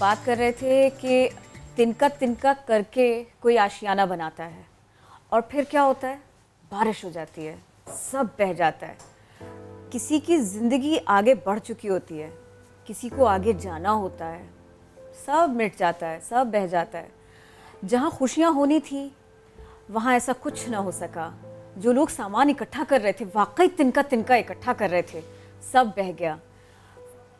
बात कर रहे थे कि तिनका तिनका करके कोई आशियाना बनाता है और फिर क्या होता है, बारिश हो जाती है, सब बह जाता है। किसी की ज़िंदगी आगे बढ़ चुकी होती है, किसी को आगे जाना होता है, सब मिट जाता है, सब बह जाता है। जहाँ खुशियाँ होनी थी वहाँ ऐसा कुछ ना हो सका। जो लोग सामान इकट्ठा कर रहे थे, वाकई तिनका तिनका इकट्ठा कर रहे थे, सब बह गया।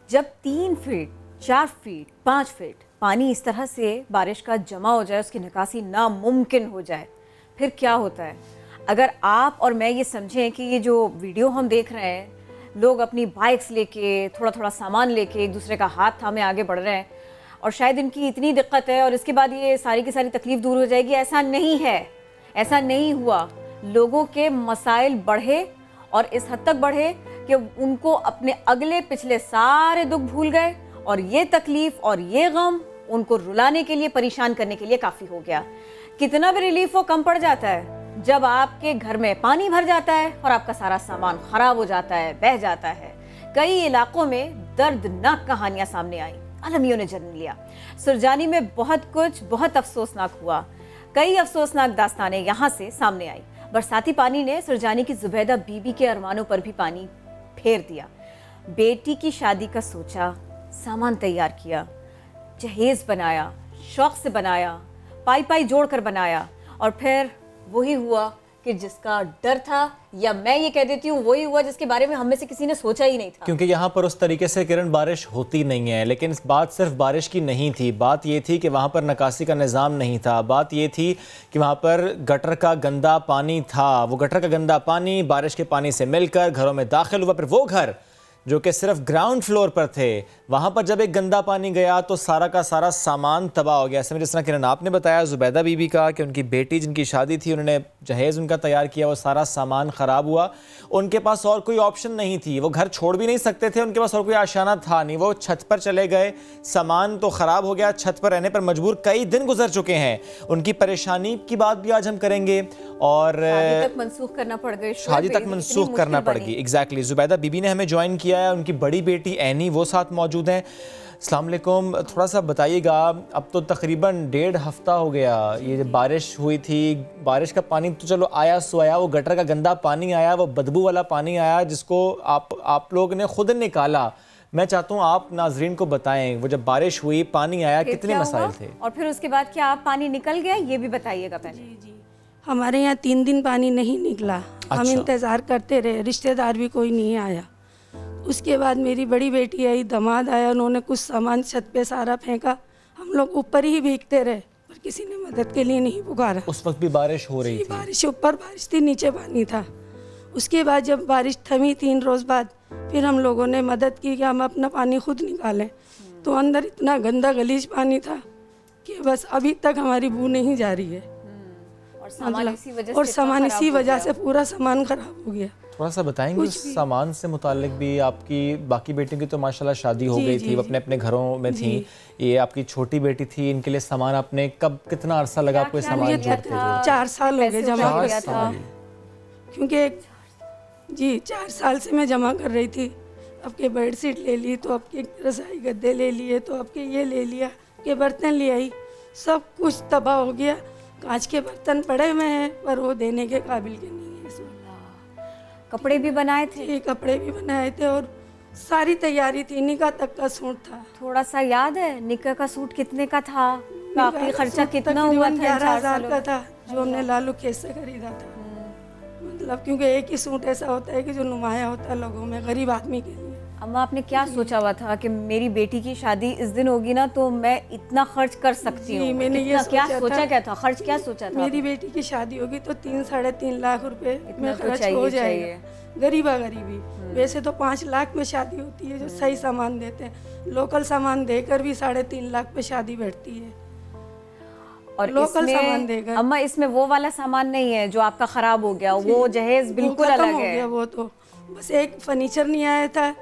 जब 3 फीट 4 फीट 5 फीट पानी इस तरह से बारिश का जमा हो जाए, उसकी निकासी नामुमकिन हो जाए, फिर क्या होता है। अगर आप और मैं ये समझें कि ये जो वीडियो हम देख रहे हैं, लोग अपनी बाइक्स लेके, थोड़ा थोड़ा सामान लेके एक दूसरे का हाथ थामे आगे बढ़ रहे हैं और शायद इनकी इतनी दिक्कत है और इसके बाद ये सारी की सारी तकलीफ दूर हो जाएगी, ऐसा नहीं है, ऐसा नहीं हुआ। लोगों के मसाइल बढ़े और इस हद तक बढ़े कि उनको अपने अगले पिछले सारे दुख भूल गए और ये तकलीफ और ये गम उनको रुलाने के लिए, परेशान करने के लिए काफ़ी हो गया। कितना भी रिलीफ हो कम पड़ जाता है जब आपके घर में पानी भर जाता है और आपका सारा सामान खराब हो जाता है, बह जाता है। कई इलाकों में दर्दनाक कहानियां सामने आई, अलमियों ने जन्म लिया। सुरजानी में बहुत अफसोसनाक हुआ। कई अफसोसनाक दास्तानें यहाँ से सामने आई। बरसाती पानी ने सुरजानी की जुबैदा बीबी के अरमानों पर भी पानी फेर दिया। बेटी की शादी का सोचा, सामान तैयार किया, जहेज बनाया, शौक से बनाया, पाई पाई जोड़ कर बनाया और फिर वही हुआ कि जिसका डर था, या मैं ये कह देती हूँ वही हुआ जिसके बारे में हम में से किसी ने सोचा ही नहीं था। क्योंकि यहाँ पर उस तरीके से किरण बारिश होती नहीं है। लेकिन इस बात सिर्फ बारिश की नहीं थी, बात ये थी कि वहाँ पर निकासी का निज़ाम नहीं था। बात ये थी कि वहाँ पर गटर का गंदा पानी था। वो गटर का गंदा पानी बारिश के पानी से मिलकर घरों में दाखिल हुआ। फिर वो घर जो कि सिर्फ ग्राउंड फ्लोर पर थे, वहाँ पर जब एक गंदा पानी गया तो सारा का सारा सामान तबाह हो गया। ऐसे में जिस तरह किरण आपने बताया जुबैदा बीबी का कि उनकी बेटी जिनकी शादी थी, उन्होंने जहेज़ उनका तैयार किया, वो सारा सामान ख़राब हुआ। उनके पास और कोई ऑप्शन नहीं थी, वो घर छोड़ भी नहीं सकते थे, उनके पास और कोई आशाना था नहीं। वो छत पर चले गए, सामान तो ख़राब हो गया, छत पर रहने पर मजबूर कई दिन गुजर चुके हैं। उनकी परेशानी की बात भी आज हम करेंगे और शादी तक मनसूख करना पड़ गई, शादी तक मनसूख करना पड़ गई। एग्जैक्टली। जुबैदा बीबी ने हमें ज्वाइन किया है, उनकी बड़ी बेटी एनी वो साथ मौजूद हैं। अस्सलाम वालेकुम। थोड़ा सा बताइएगा, अब तो तकरीबन 1.5 हफ्ता हो गया ये बारिश हुई थी। बारिश का पानी तो चलो आया सो आया, वो गटर का गंदा पानी आया, वो बदबू वाला पानी आया जिसको आप लोग ने खुद निकाला। मैं चाहता हूँ आप नाजरीन को बताएं, वो जब बारिश हुई, पानी आया, कितने मसाइल थे और फिर उसके बाद क्या आप पानी निकल गया, ये भी बताइएगा पहले। जी, हमारे यहाँ 3 दिन पानी नहीं निकला। हम इंतज़ार करते रहे, रिश्तेदार भी कोई नहीं आया। उसके बाद मेरी बड़ी बेटी आई, दामाद आया, उन्होंने कुछ सामान छत पे सारा फेंका। हम लोग ऊपर ही भीगते रहे पर किसी ने मदद के लिए नहीं पुकारा। उस वक्त भी बारिश हो रही थी? बारिश ऊपर बारिश थी, नीचे पानी था। उसके बाद जब बारिश थमी 3 रोज़ बाद, फिर हम लोगों ने मदद की कि हम अपना पानी खुद निकालें। तो अंदर इतना गंदा गलीज पानी था कि बस अभी तक हमारी बू नहीं जा रही है। और सामान इसी वजह से पूरा सामान खराब हो गया। थोड़ा सा बताएंगे उस सामान से मुतालिक भी। आपकी बाकी बेटियों की तो माशाल्लाह शादी हो गई थी, वो अपने अपने घरों में थी। ये आपकी छोटी बेटी थी, इनके लिए सामान आपने कब, कितना अरसा लगा आपको सामान जोड़ते? 4 साल हो गए जमा किया था, क्योंकि 4 साल से मैं जमा कर रही थी। आपके बेड शीट ले ली, तो आपके रज़ाई गद्दे ले लिए, तो आपके ये ले लिया, के बर्तन ले आई, सब कुछ तबाह हो गया। कांच के बर्तन पड़े हुए हैं पर वो देने के काबिल के नहीं है। कपड़े भी बनाए थे? कपड़े भी बनाए थे और सारी तैयारी थी। निकाह तक का सूट था। थोड़ा सा याद है निकाह का सूट कितने का था? बाकी खर्चा कितना हुआ था? 11,000 का था, जो हमने लालू खेत से खरीदा था। मतलब क्योंकि एक ही सूट ऐसा होता है कि जो नुमाया होता है लोगों में, गरीब आदमी के लिए। अम्मा, आपने क्या सोचा हुआ था कि मेरी बेटी की शादी इस दिन होगी ना तो मैं इतना खर्च कर सकती हूँ? मैंने ये सोचा क्या था? खर्च क्या सोचा था? मेरी बेटी की शादी होगी तो 3-3.5 लाख रुपए में खर्च हो जाएगा। गरीबी वैसे तो 5 लाख में शादी होती है जो सही सामान देते हैं। लोकल सामान देकर भी 3.5 लाख पे शादी बैठती है। और लोकल सामान देकर। अम्मा, इसमें वो वाला सामान नहीं है जो आपका खराब हो गया, वो जहेज बिल्कुल अलग है। वो तो बस एक फर्नीचर नहीं आया था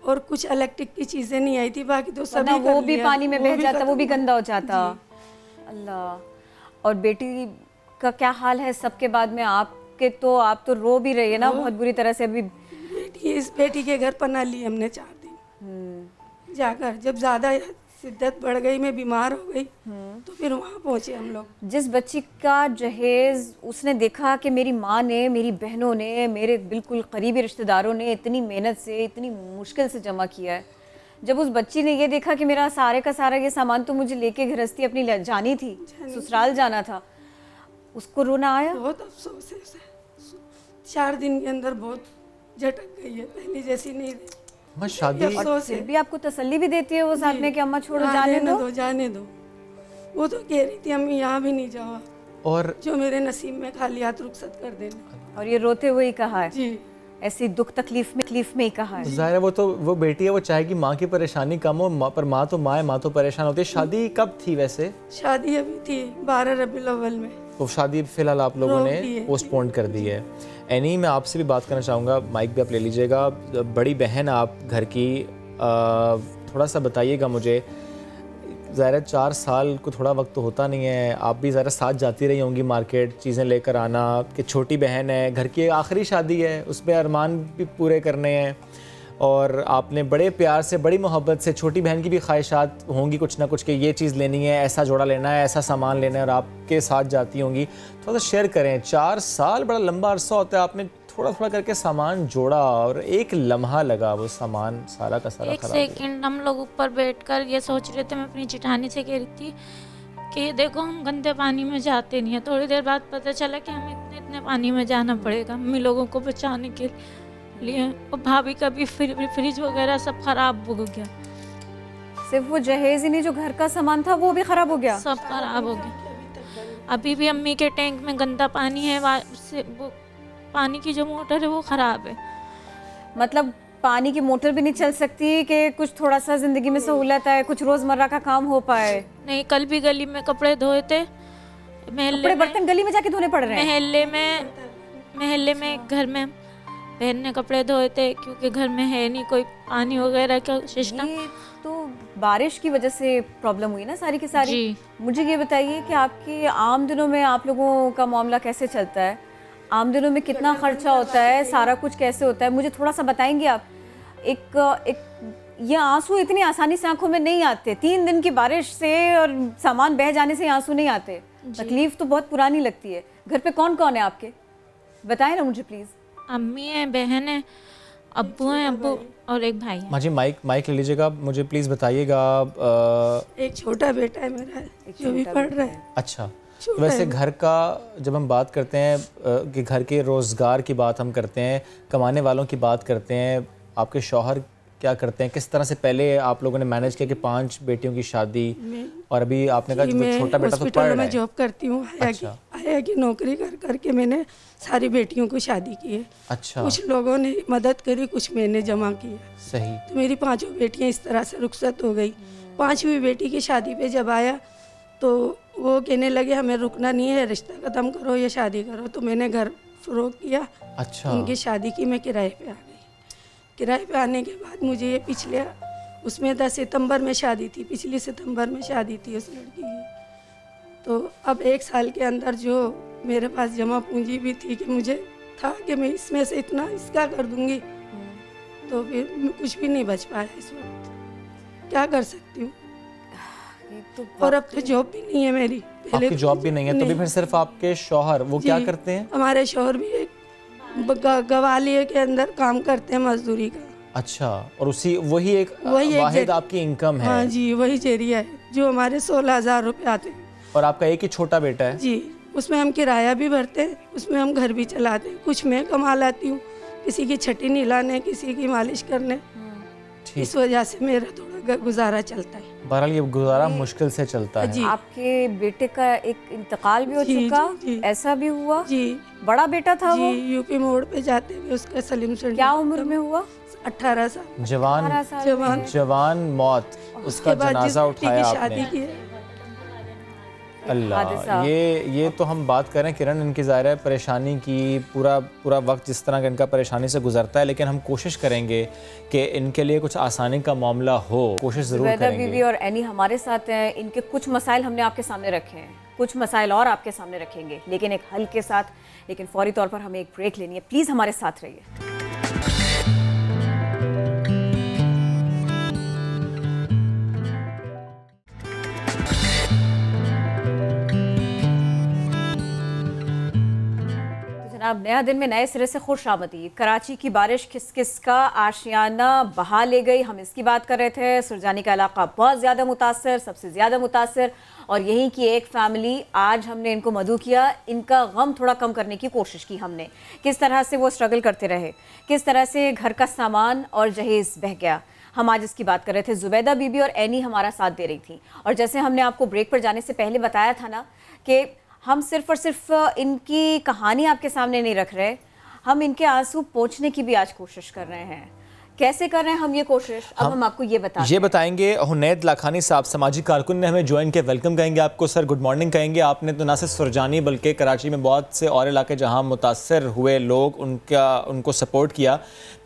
और कुछ इलेक्ट्रिक की चीजें नहीं आई थी, बाकी तो सभी वो भी पानी में बह जाता, वो भी गंदा हो जाता। अल्लाह। और बेटी का क्या हाल है सबके बाद में? आप तो रो भी रही है ना बहुत बुरी तरह से अभी। बेटी के घर पना ली हमने 4 दिन जाकर। जब ज्यादा शिद्दत बढ़ गई, मैं बीमार हो गई, तो फिर वहाँ पहुँचे हम लोग। जिस बच्ची का जहेज़ उसने देखा कि मेरी माँ ने, मेरी बहनों ने, मेरे बिल्कुल करीबी रिश्तेदारों ने इतनी मेहनत से, इतनी मुश्किल से जमा किया है, जब उस बच्ची ने ये देखा कि मेरा सारे का सारा ये सामान तो मुझे लेके गृहस्थी अपनी जानी थी, ससुराल जाना था, उसको रोना आया? बहुत अफसोस है उसे। 4 दिन के अंदर बहुत झटक गई है, पहले जैसी नहीं रही। मैं शादी और फिर भी आपको तसल्ली भी देती है वो साथ में कि अम्मा छोड़ो, जाने दो, जाने दो। वो तो कह रही थी अम्मी यहाँ भी नहीं जाओ, और जो मेरे नसीब में खाली हाथ रुखसत कर देना। और ये रोते हुए ही कहा है जी, ऐसी दुख तकलीफ में ही कहा है। ज़ाहिर है वो बेटी है, वो चाहेगी माँ की परेशानी कम हो, पर माँ तो माँ है, माँ तो परेशान होती है। शादी कब थी वैसे? शादी अभी थी 12 रबीउल अव्वल में। तो शादी फिलहाल आप लोगों रोक ने दी है। पोस्टपोन कर दी है। एनी, मैं आपसे भी बात करना चाहूँगा, माइक भी आप ले लीजिएगा। बड़ी बहन आप घर की, थोड़ा सा बताइएगा मुझे। ज़ाहिर 4 साल को थोड़ा वक्त तो होता नहीं है, आप भी ज़रा साथ जाती रही होंगी मार्केट, चीज़ें लेकर आना, कि छोटी बहन है, घर की आखिरी शादी है, उसमें अरमान भी पूरे करने हैं, और आपने बड़े प्यार से, बड़ी मोहब्बत से, छोटी बहन की भी ख्वाहिशात होंगी कुछ ना कुछ कि ये चीज़ लेनी है, ऐसा जोड़ा लेना है, ऐसा सामान लेना है, और आपके साथ जाती होंगी। थोड़ा सा शेयर करें। 4 साल बड़ा लंबा अरसा होता है, आपने थोड़ा थोड़ा करके सामान जोड़ा और एक लम्हा लगा वो सामान सारा का सारा एक खराब हो गया। सेकंड हम लोग ऊपर बैठकर ये सोच रहे थे, मैं अपनी जेठानी से कह रही थी कि देखो हम गंदे पानी में जाते नहीं है। थोड़ी देर बाद पता चला कि हमें इतने पानी में जाना पड़ेगा मम्मी लोगों को बचाने के लिए। और भाभी का भी फ्रिज वगैरह सब खराब हो गया। सिर्फ वो जहेज ही नहीं, जो घर का सामान था वो भी खराब हो गया। सब खराब हो गया। अभी भी अम्मी के टैंक में गंदा पानी है, वो पानी की जो मोटर है वो ख़राब है। मतलब पानी की मोटर भी नहीं चल सकती कि कुछ थोड़ा सा ज़िंदगी में सहूलत है, कुछ रोज़मर्रा का काम हो पाए? नहीं, कल भी गली में कपड़े धोए थे, कपड़े बर्तन गली में जाके धोने पड़ रहे हैं। महल्ले में घर में बहन ने कपड़े धोए थे, क्योंकि घर में है नहीं कोई पानी वगैरह का सिस्टम। ये तो बारिश की वजह से प्रॉब्लम हुई ना सारी की सारी। जी। मुझे ये बताइए कि आपके आम दिनों में आप लोगों का मामला कैसे चलता है? आम दिनों में कितना खर्चा होता है, सारा कुछ कैसे होता है, मुझे थोड़ा सा बताएंगे आप? एक ये आंसू इतनी आसानी से आंखों में नहीं आते। 3 दिन की बारिश से और सामान बह जाने से आंसू नहीं आते। तकलीफ तो बहुत पुरानी लगती है। घर पे कौन कौन है आपके, बताएं ना मुझे प्लीज। अम्मी है, बहन है, अब्बू हैं, अब्बू और एक भाई है। माँ जी माइक ले लीजिएगा, मुझे प्लीज़ बताइएगा। एक छोटा बेटा है मेरा, जो भी पढ़ रहा है। अच्छा, तो वैसे घर का जब हम बात करते हैं कि घर के रोज़गार की बात हम करते हैं, कमाने वालों की बात करते हैं, आपके शौहर क्या करते हैं? किस तरह से पहले आप लोगों ने मैनेज किया कि 5 बेटियों की शादी, और अभी आपने कहा कि छोटा बेटा तो पढ़ रहा है। मैं जॉब करती हूँ, आया की नौकरी कर करके मैंने सारी बेटियों को शादी की है। अच्छा, कुछ लोगों ने मदद करी, कुछ मैंने जमा किया। सही। तो मेरी 5 बेटियां इस तरह से रुखसत हो गई। 5वीं बेटी की शादी पे जब आया तो वो कहने लगे हमें रुकना नहीं है, रिश्ता ख़त्म करो या शादी करो। तो मैंने घर फरोख्त किया। अच्छा, उनकी शादी की, मैं किराए पे आ गई। किराए पे आने के बाद मुझे ये पिछले उसमें 10 सितंबर में शादी थी, पिछली सितंबर में शादी थी उस लड़की की। तो अब 1 साल के अंदर जो मेरे पास जमा पूंजी भी थी कि मुझे था कि मैं इसमें से इतना इसका कर दूंगी, तो फिर कुछ भी नहीं बच पाया इस वक्त। क्या कर सकती हूँ? और अब तो जॉब भी नहीं है मेरी। पहले आपकी जॉब भी नहीं है, तो भी फिर सिर्फ आपके शौहर वो क्या करते हैं? हमारे शौहर भी एक गवालियर के अंदर काम करते हैं, मजदूरी का। अच्छा, और वही एक वाहिद आपकी इनकम है? हाँ जी, वही जरिया है जो हमारे 16,000 रुपये आते हैं। और आपका एक ही छोटा बेटा है? जी, उसमें हम किराया भी भरते हैं, उसमें हम घर भी चलाते हैं। कुछ मैं कमा लाती हूँ, किसी की छठी निलाने, किसी की मालिश करने। इस वजह से मेरा थोड़ा गुजारा चलता है। बहरहाल ये गुजारा मुश्किल से चलता है। आपके बेटे का एक इंतकाल भी हो चुका, ऐसा भी हुआ? जी, बड़ा बेटा था वो? यूपी मोड़ पे जाते हुए उसका सलीम सेंटर। क्या उम्र में हुआ? 18 साल। जवान मौत, उसका जनाजा उठाया आपने। अल्लाह, ये तो हम बात करें किरण, इनकी ज़ाहिर है परेशानी की, पूरा वक्त जिस तरह का इनका परेशानी से गुजरता है, लेकिन हम कोशिश करेंगे कि इनके लिए कुछ आसानी का मामला हो, कोशिश ज़रूर करेंगे। बीवी और एनी हमारे साथ हैं, इनके कुछ मसाइल हमने आपके सामने रखे हैं, कुछ मसाइल और आपके सामने रखेंगे, लेकिन एक हल के साथ। लेकिन फौरी तौर पर हमें एक ब्रेक लेनी है, प्लीज़ हमारे साथ रहिए। जनाब, नया दिन में नए सिरे से खुश आमदीद। कराची की बारिश किस किस का आशियाना बहा ले गई, हम इसकी बात कर रहे थे। सुरजानी का इलाका बहुत ज़्यादा मुतासर, सबसे ज़्यादा मुतासर, और यहीं की एक फैमिली, आज हमने इनको मदऊ किया, इनका गम थोड़ा कम करने की कोशिश की हमने। किस तरह से वो स्ट्रगल करते रहे, किस तरह से घर का सामान और जहेज़ बह गया, हम आज इसकी बात कर रहे थे। जुबैदा बीबी और एनी हमारा साथ दे रही थी, और जैसे हमने आपको ब्रेक पर जाने से पहले बताया था ना कि हम सिर्फ और सिर्फ इनकी कहानी आपके सामने नहीं रख रहे, हम इनके आंसू पोंछने की भी आज कोशिश कर रहे हैं। कैसे कर रहे हैं हम ये कोशिश, अब हम आपको ये बताएंगे। हुनैद लाखानी साहब सामाजिक कारकुन ने हमें ज्वाइन किया। वेलकम कहेंगे आपको सर, गुड मॉर्निंग कहेंगे। आपने तो ना सिर्फ सुरजानी बल्कि कराची में बहुत से और इलाके जहां मुतासर हुए लोग उनको सपोर्ट किया।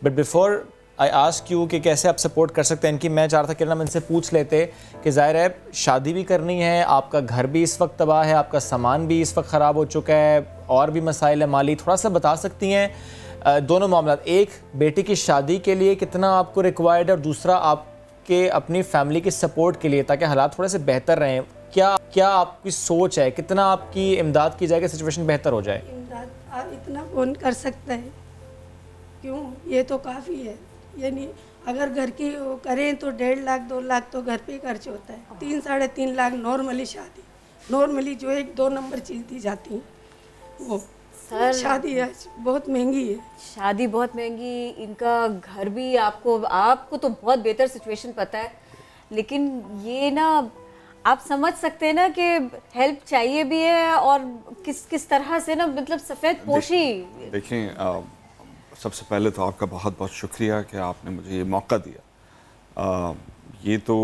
But before I ask you कि कैसे आप सपोर्ट कर सकते हैं इनकी, मैं चाह रहा था कि हम इनसे पूछ लेते कि ज़ाहिर है शादी भी करनी है, आपका घर भी इस वक्त तबाह है, आपका सामान भी इस वक्त ख़राब हो चुका है, और भी मसाइल है माली, थोड़ा सा बता सकती हैं दोनों मामला, एक बेटी की शादी के लिए कितना आपको रिक्वायर्ड है, और दूसरा आपके अपनी फैमिली के सपोर्ट के लिए, ताकि हालात थोड़े से बेहतर रहें। क्या आपकी सोच है, कितना आपकी इमदाद की जाए कि सिचुएशन बेहतर हो जाए? इमदाद आप इतना कौन कर सकता है, क्यों, ये तो काफ़ी है। यानी अगर घर की वो करें तो 1.5 लाख 2 लाख तो घर पे खर्च होता है। 3 साढ़े 3 लाख नॉर्मली शादी, नॉर्मली जो 1-2 नंबर चलती जाती हैं वो सर, शादी आज बहुत महंगी है। शादी बहुत महंगी, इनका घर भी, आपको तो बहुत बेहतर सिचुएशन पता है, लेकिन ये ना आप समझ सकते हैं ना कि हेल्प चाहिए भी है, और किस तरह से ना, मतलब सफ़ेद पोशी। देखें, सबसे पहले तो आपका बहुत बहुत शुक्रिया कि आपने मुझे ये मौका दिया। ये तो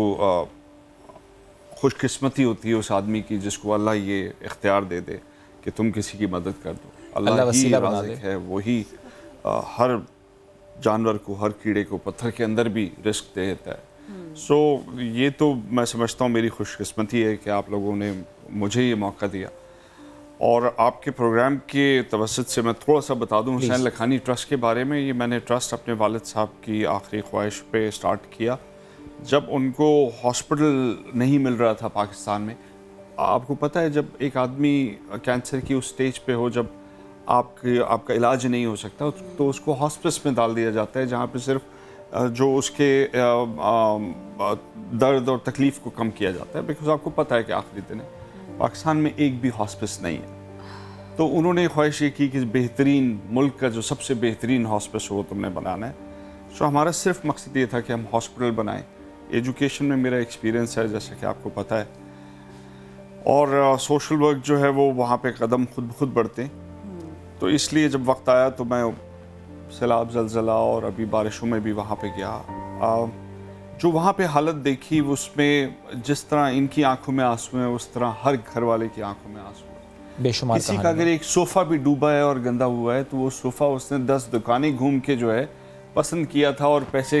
खुशकिस्मती होती है उस आदमी की जिसको अल्लाह ये इख्तियार दे दे कि तुम किसी की मदद कर दो। अल्लाह ही राज़िक है, वही हर जानवर को, हर कीड़े को पत्थर के अंदर भी रिस्क दे देता है। सो ये तो मैं समझता हूँ मेरी खुशकिस्मती है कि आप लोगों ने मुझे ये मौका दिया। और आपके प्रोग्राम के तवसत से मैं थोड़ा सा बता दूं हुसैन लखानी ट्रस्ट के बारे में। ये मैंने ट्रस्ट अपने वालिद साहब की आखिरी ख्वाहिश पे स्टार्ट किया जब उनको हॉस्पिटल नहीं मिल रहा था पाकिस्तान में। आपको पता है जब एक आदमी कैंसर की उस स्टेज पे हो, जब आपका इलाज नहीं हो सकता, तो उसको हॉस्पिस में डाल दिया जाता है, जहाँ पे सिर्फ जो उसके दर्द और तकलीफ़ को कम किया जाता है। बिकॉज आपको पता है कि आखिरी दिन है, पाकिस्तान में एक भी हॉस्पिस नहीं है। तो उन्होंने ख्वाहिश ये की कि बेहतरीन, मुल्क का जो सबसे बेहतरीन हॉस्पिस हो तुमने बनाना है। सो हमारा सिर्फ मकसद ये था कि हम हॉस्पिटल बनाएं। एजुकेशन में मेरा एक्सपीरियंस है, जैसे कि आपको पता है, और सोशल वर्क जो है वो वहाँ पे कदम खुद ब खुद बढ़ते हैं। तो इसलिए जब वक्त आया तो मैं सैलाब, ज़लज़ला और अभी बारिशों में भी वहाँ पे गया। जो वहाँ पे हालत देखी उसमें जिस तरह इनकी आंखों में आंसू हैं, उस तरह हर घर वाले की आंखों में आंसू हैं। बेशुमार किसी का अगर एक सोफ़ा भी डूबा है और गंदा हुआ है तो वो सोफ़ा उसने 10 दुकानें घूम के जो है पसंद किया था और पैसे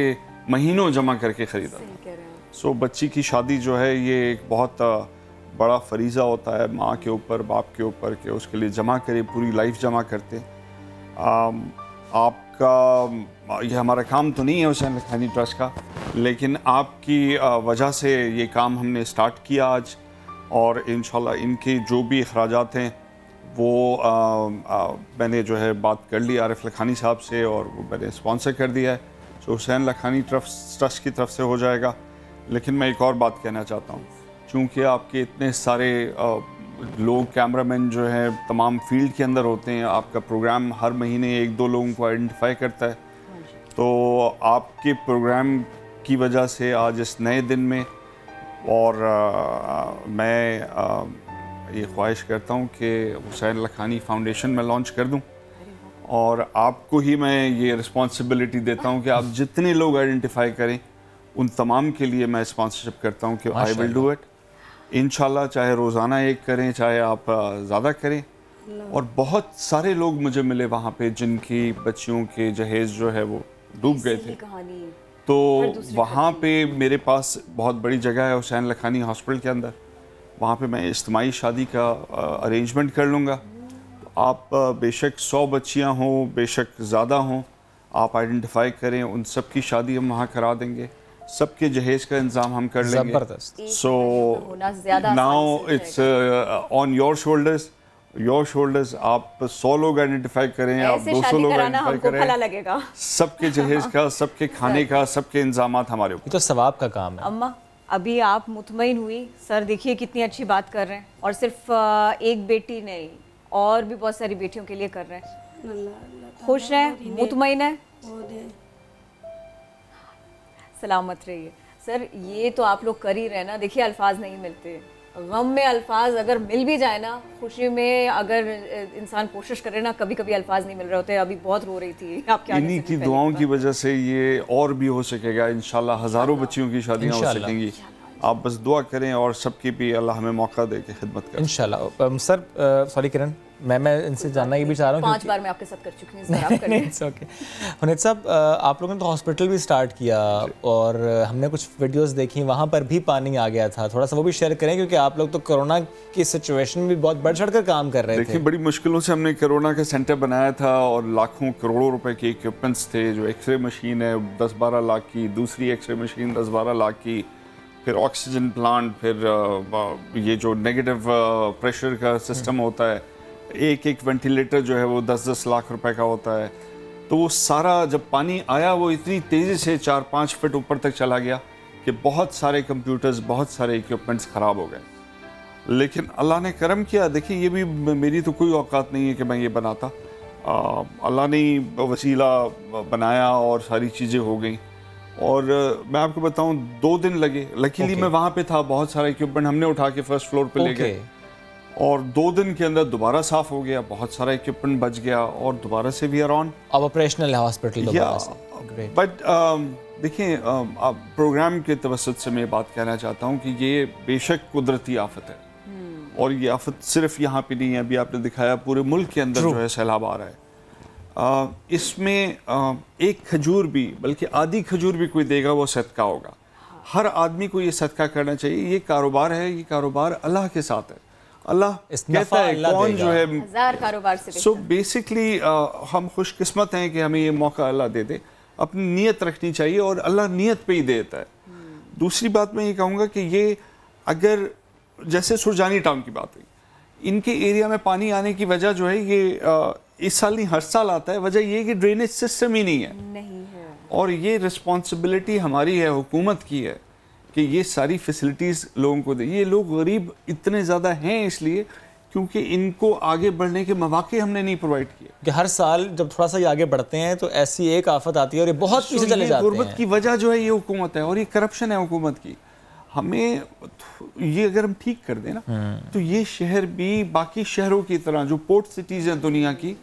महीनों जमा करके ख़रीदा था। सो बच्ची की शादी जो है ये एक बहुत बड़ा फरीज़ा होता है माँ के ऊपर, बाप के ऊपर, कि उसके लिए जमा करे, पूरी लाइफ जमा करते। आपका ये हमारा काम तो नहीं है हुसैन लखानी ट्रस्ट का, लेकिन आपकी वजह से ये काम हमने स्टार्ट किया आज, और इंशाल्लाह इनके जो भी अखराजात हैं वो मैंने जो है बात कर ली आरिफ लखानी साहब से, और वो मैंने स्पॉन्सर कर दिया है। सो हुसैन लखानी ट्रस्ट की तरफ से हो जाएगा। लेकिन मैं एक और बात कहना चाहता हूँ, चूँकि आपके इतने सारे लोग, कैमरामैन जो हैं तमाम फील्ड के अंदर होते हैं, आपका प्रोग्राम हर महीने 1-2 लोगों को आइडेंटिफाई करता है, तो आपके प्रोग्राम की वजह से आज इस नए दिन में, और मैं ये ख्वाहिश करता हूँ कि हुसैन लखानी फाउंडेशन में लॉन्च कर दूँ, और आपको ही मैं ये रिस्पॉन्सिबिलिटी देता हूँ कि आप जितने लोग आइडेंटिफाई करें उन तमाम के लिए मैं स्पॉन्सरशिप करता हूँ कि आई विल डू इट इंशाल्लाह। चाहे रोज़ाना एक करें, चाहे आप ज़्यादा करें। और बहुत सारे लोग मुझे मिले वहाँ पे जिनकी बच्चियों के जहेज़ जो है वो डूब गए थे। तो वहाँ पे मेरे पास बहुत बड़ी जगह है हुसैन लखानी हॉस्पिटल के अंदर, वहाँ पे मैं इज्तिमाई शादी का अरेंजमेंट कर लूँगा। तो आप बेशक 100 बच्चियाँ हों, बेशक ज़्यादा हों, आप आइडेंटिफाई करें, उन सब की शादी हम वहाँ करा देंगे, सबके जहेज का इंतज़ाम हम कर लेंगे। ज़बरदस्त। So now it's on your shoulders. Your shoulders. आप 100 लोग आइडेंटिफाई करें, आप 200 लोग आइडेंटिफाई करें, लगेगा सबके जहेज का, सबके खाने का, सबके इंतजामात हमारे ऊपर। ये तो सवाब का काम है। अम्मा अभी आप मुतमईन हुई, सर देखिए कितनी अच्छी बात कर रहे हैं, और सिर्फ एक बेटी नहीं और भी बहुत सारी बेटियों के लिए कर रहे हैं। खुश रहें, मुतमईन है, सलामत रहिए। सर ये तो आप लोग कर ही रहे ना, देखिए अल्फाज नहीं मिलते, गम में अल्फाज अगर मिल भी जाए ना, खुशी में अगर इंसान कोशिश करे ना, कभी कभी अल्फाज नहीं मिल रहे होते। अभी बहुत रो रही थी आपके आने इन्हीं से की पहले दुआओं की वजह से ये और भी हो सकेगा इंशाल्लाह। हज़ारों बच्चियों की शादियाँ हो इंशाल्लाह। सकेंगी। आप बस दुआ करें और सबकी भी अल्लाह हमें मौका दे के खिदमत करें इंशाल्लाह। सर सॉरी किरण, मैं इनसे जानना ये भी चाह रहा हूँ 5 बार मैं आपके साथ कर चुकी हूँ, इस बार आप करिए। It's okay. हुनैद साहब, आप लोगों ने तो हॉस्पिटल भी स्टार्ट किया और हमने कुछ वीडियोस देखी, वहाँ पर भी पानी आ गया था। थोड़ा सा वो भी शेयर करें, क्योंकि आप लोग तो कोरोना की सिचुएशन में भी बहुत बढ़ चढ़ कर काम कर रहे थे। देखिए बड़ी मुश्किलों से हमने कोरोना का सेंटर बनाया था और लाखों करोड़ों रुपए के इक्विपमेंट्स थे। जो एक्सरे मशीन है 10-12 लाख की, दूसरी एक्सरे मशीन 10-12 लाख की, फिर ऑक्सीजन प्लांट, फिर ये जो नेगेटिव प्रेशर का सिस्टम होता है, एक वेंटिलेटर जो है वो 10-10 लाख रुपए का होता है। तो वो सारा जब पानी आया वो इतनी तेज़ी से 4-5 फीट ऊपर तक चला गया कि बहुत सारे कंप्यूटर्स, बहुत सारे इक्विपमेंट्स ख़राब हो गए। लेकिन अल्लाह ने करम किया। देखिए ये भी मेरी तो कोई औकात नहीं है कि मैं ये बनाता, अल्लाह ने वसीला बनाया और सारी चीज़ें हो गई। और मैं आपको बताऊं 2 दिन लगे। लकीली मैं वहाँ पे था, बहुत सारा इक्विपमेंट हमने उठा के फर्स्ट फ्लोर पे ले गए और 2 दिन के अंदर दोबारा साफ हो गया, बहुत सारा इक्विपमेंट बच गया और दोबारा से वी आर ऑन। अब ऑपरेशनल है हॉस्पिटल दोबारा से। बट देखिए प्रोग्राम के तवसत से मैं बात कहना चाहता हूँ कि ये बेशक कुदरती आफत है और ये आफत सिर्फ यहाँ पे नहीं है। अभी आपने दिखाया पूरे मुल्क के अंदर जो है सैलाब आ रहा है। इसमें एक खजूर भी, बल्कि आधी खजूर भी कोई देगा वो सदका होगा। हर आदमी को ये सदका करना चाहिए। ये कारोबार है, ये कारोबार अल्लाह के साथ है। अल्लाह कहता है कौन जो है 1000 कारोबार से। सो बेसिकली हम खुशकिस्मत हैं कि हमें ये मौका अल्लाह दे दे। अपनी नीयत रखनी चाहिए और अल्लाह नीयत पे ही देता है। दूसरी बात मैं ये कहूँगा कि ये अगर जैसे सुरजानी टाउन की बात हुई, इनके एरिया में पानी आने की वजह जो है ये इस साल नहीं हर साल आता है। वजह ये कि ड्रेनेज सिस्टम ही नहीं है और ये रिस्पॉन्सिबिलिटी हमारी है, हुकूमत की है कि ये सारी फैसिलिटीज़ लोगों को दे। ये लोग गरीब इतने ज़्यादा हैं इसलिए क्योंकि इनको आगे बढ़ने के मौके हमने नहीं प्रोवाइड किए। कि हर साल जब थोड़ा सा ये आगे बढ़ते हैं तो ऐसी एक आफत आती है और ये बहुत पीछे चले जाते हैं। गुर्बत की वजह जो है ये हुकूमत है और ये करप्शन है हुकूमत की। हमें ये अगर हम ठीक कर दें ना तो ये शहर भी बाकी शहरों की तरह जो पोर्ट सिटीज़ हैं दुनिया की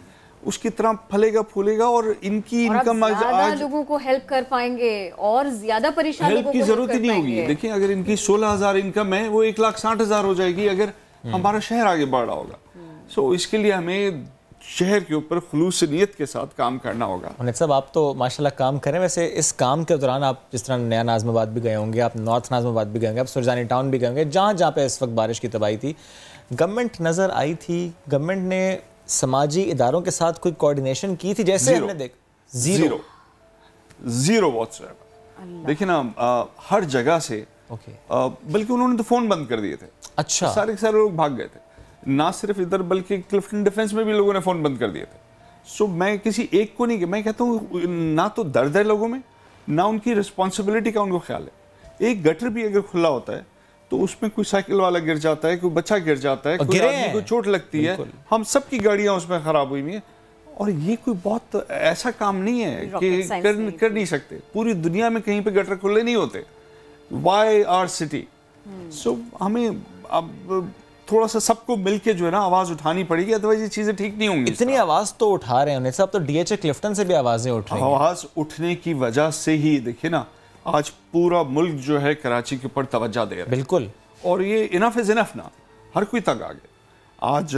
उसकी तरह फलेगा फूलेगा और इनकी इनकम आज लोगों को हेल्प कर पाएंगे और ज्यादा परेशान हेल्प की जरूरत ही नहीं होगी। देखिए अगर इनकी 16,000 इनकम है वो 1,60,000 हो जाएगी अगर हमारा शहर आगे बढ़ रहा होगा। सो इसके लिए हमें शहर के ऊपर खुलूस नीयत के साथ काम करना होगा। हुनैद साहब आप तो माशाल्लाह काम करें। वैसे इस काम के दौरान आप जिस तरह नया नाज़माबाद भी गए होंगे, आप नॉर्थ नाज़माबाद भी गए होंगे, आप सुरजानी टाउन भी गए होंगे, जहाँ जहाँ पे इस वक्त बारिश की तबाही थी, गवर्नमेंट नज़र आई थी? गवर्नमेंट ने समाजी इदारों के साथ कोई कोऑर्डिनेशन की थी? जैसे हमने देखा जीरो व्हाट्सएप। देखिए ना हर जगह से बल्कि उन्होंने तो फ़ोन बंद कर दिए थे। अच्छा, सारे के सारे लोग भाग गए थे। ना सिर्फ इधर बल्कि क्लिफ्टन डिफेंस में भी लोगों ने फ़ोन बंद कर दिए थे। सो मैं किसी एक को नहीं, मैं कहता हूँ ना तो दर्द है लोगों में, ना उनकी रिस्पॉन्सिबिलिटी का उनको ख्याल है। एक गटर भी अगर खुला होता है तो उसमें कोई साइकिल वाला गिर जाता है, कोई बच्चा गिर जाता है, कोई आदमी को चोट लगती है, हम सबकी गाड़ियाँ उसमें ख़राब हुई हैं। और ये कोई बहुत ऐसा काम नहीं है कि कर नहीं सकते। पूरी दुनिया में कहीं पे गटर खुले नहीं होते। Y are city? सो हमें अब थोड़ा सा सबको मिलके जो है ना आवाज़ उठानी पड़ेगी, अदरवाइज ये चीज़ें ठीक नहीं होंगी। इतनी आवाज़ तो उठा रहे हैं साहब, तो डीएचए क्लिफ्टन से भी आवाज़ें उठ रही हैं। आवाज़ उठने की वजह से ही देखिए ना आज पूरा मुल्क जो है कराची के ऊपर तवज्जो दे रहा है। बिल्कुल। और ये इनफ इज़ इनफ ना, हर कोई तक आ गया। आज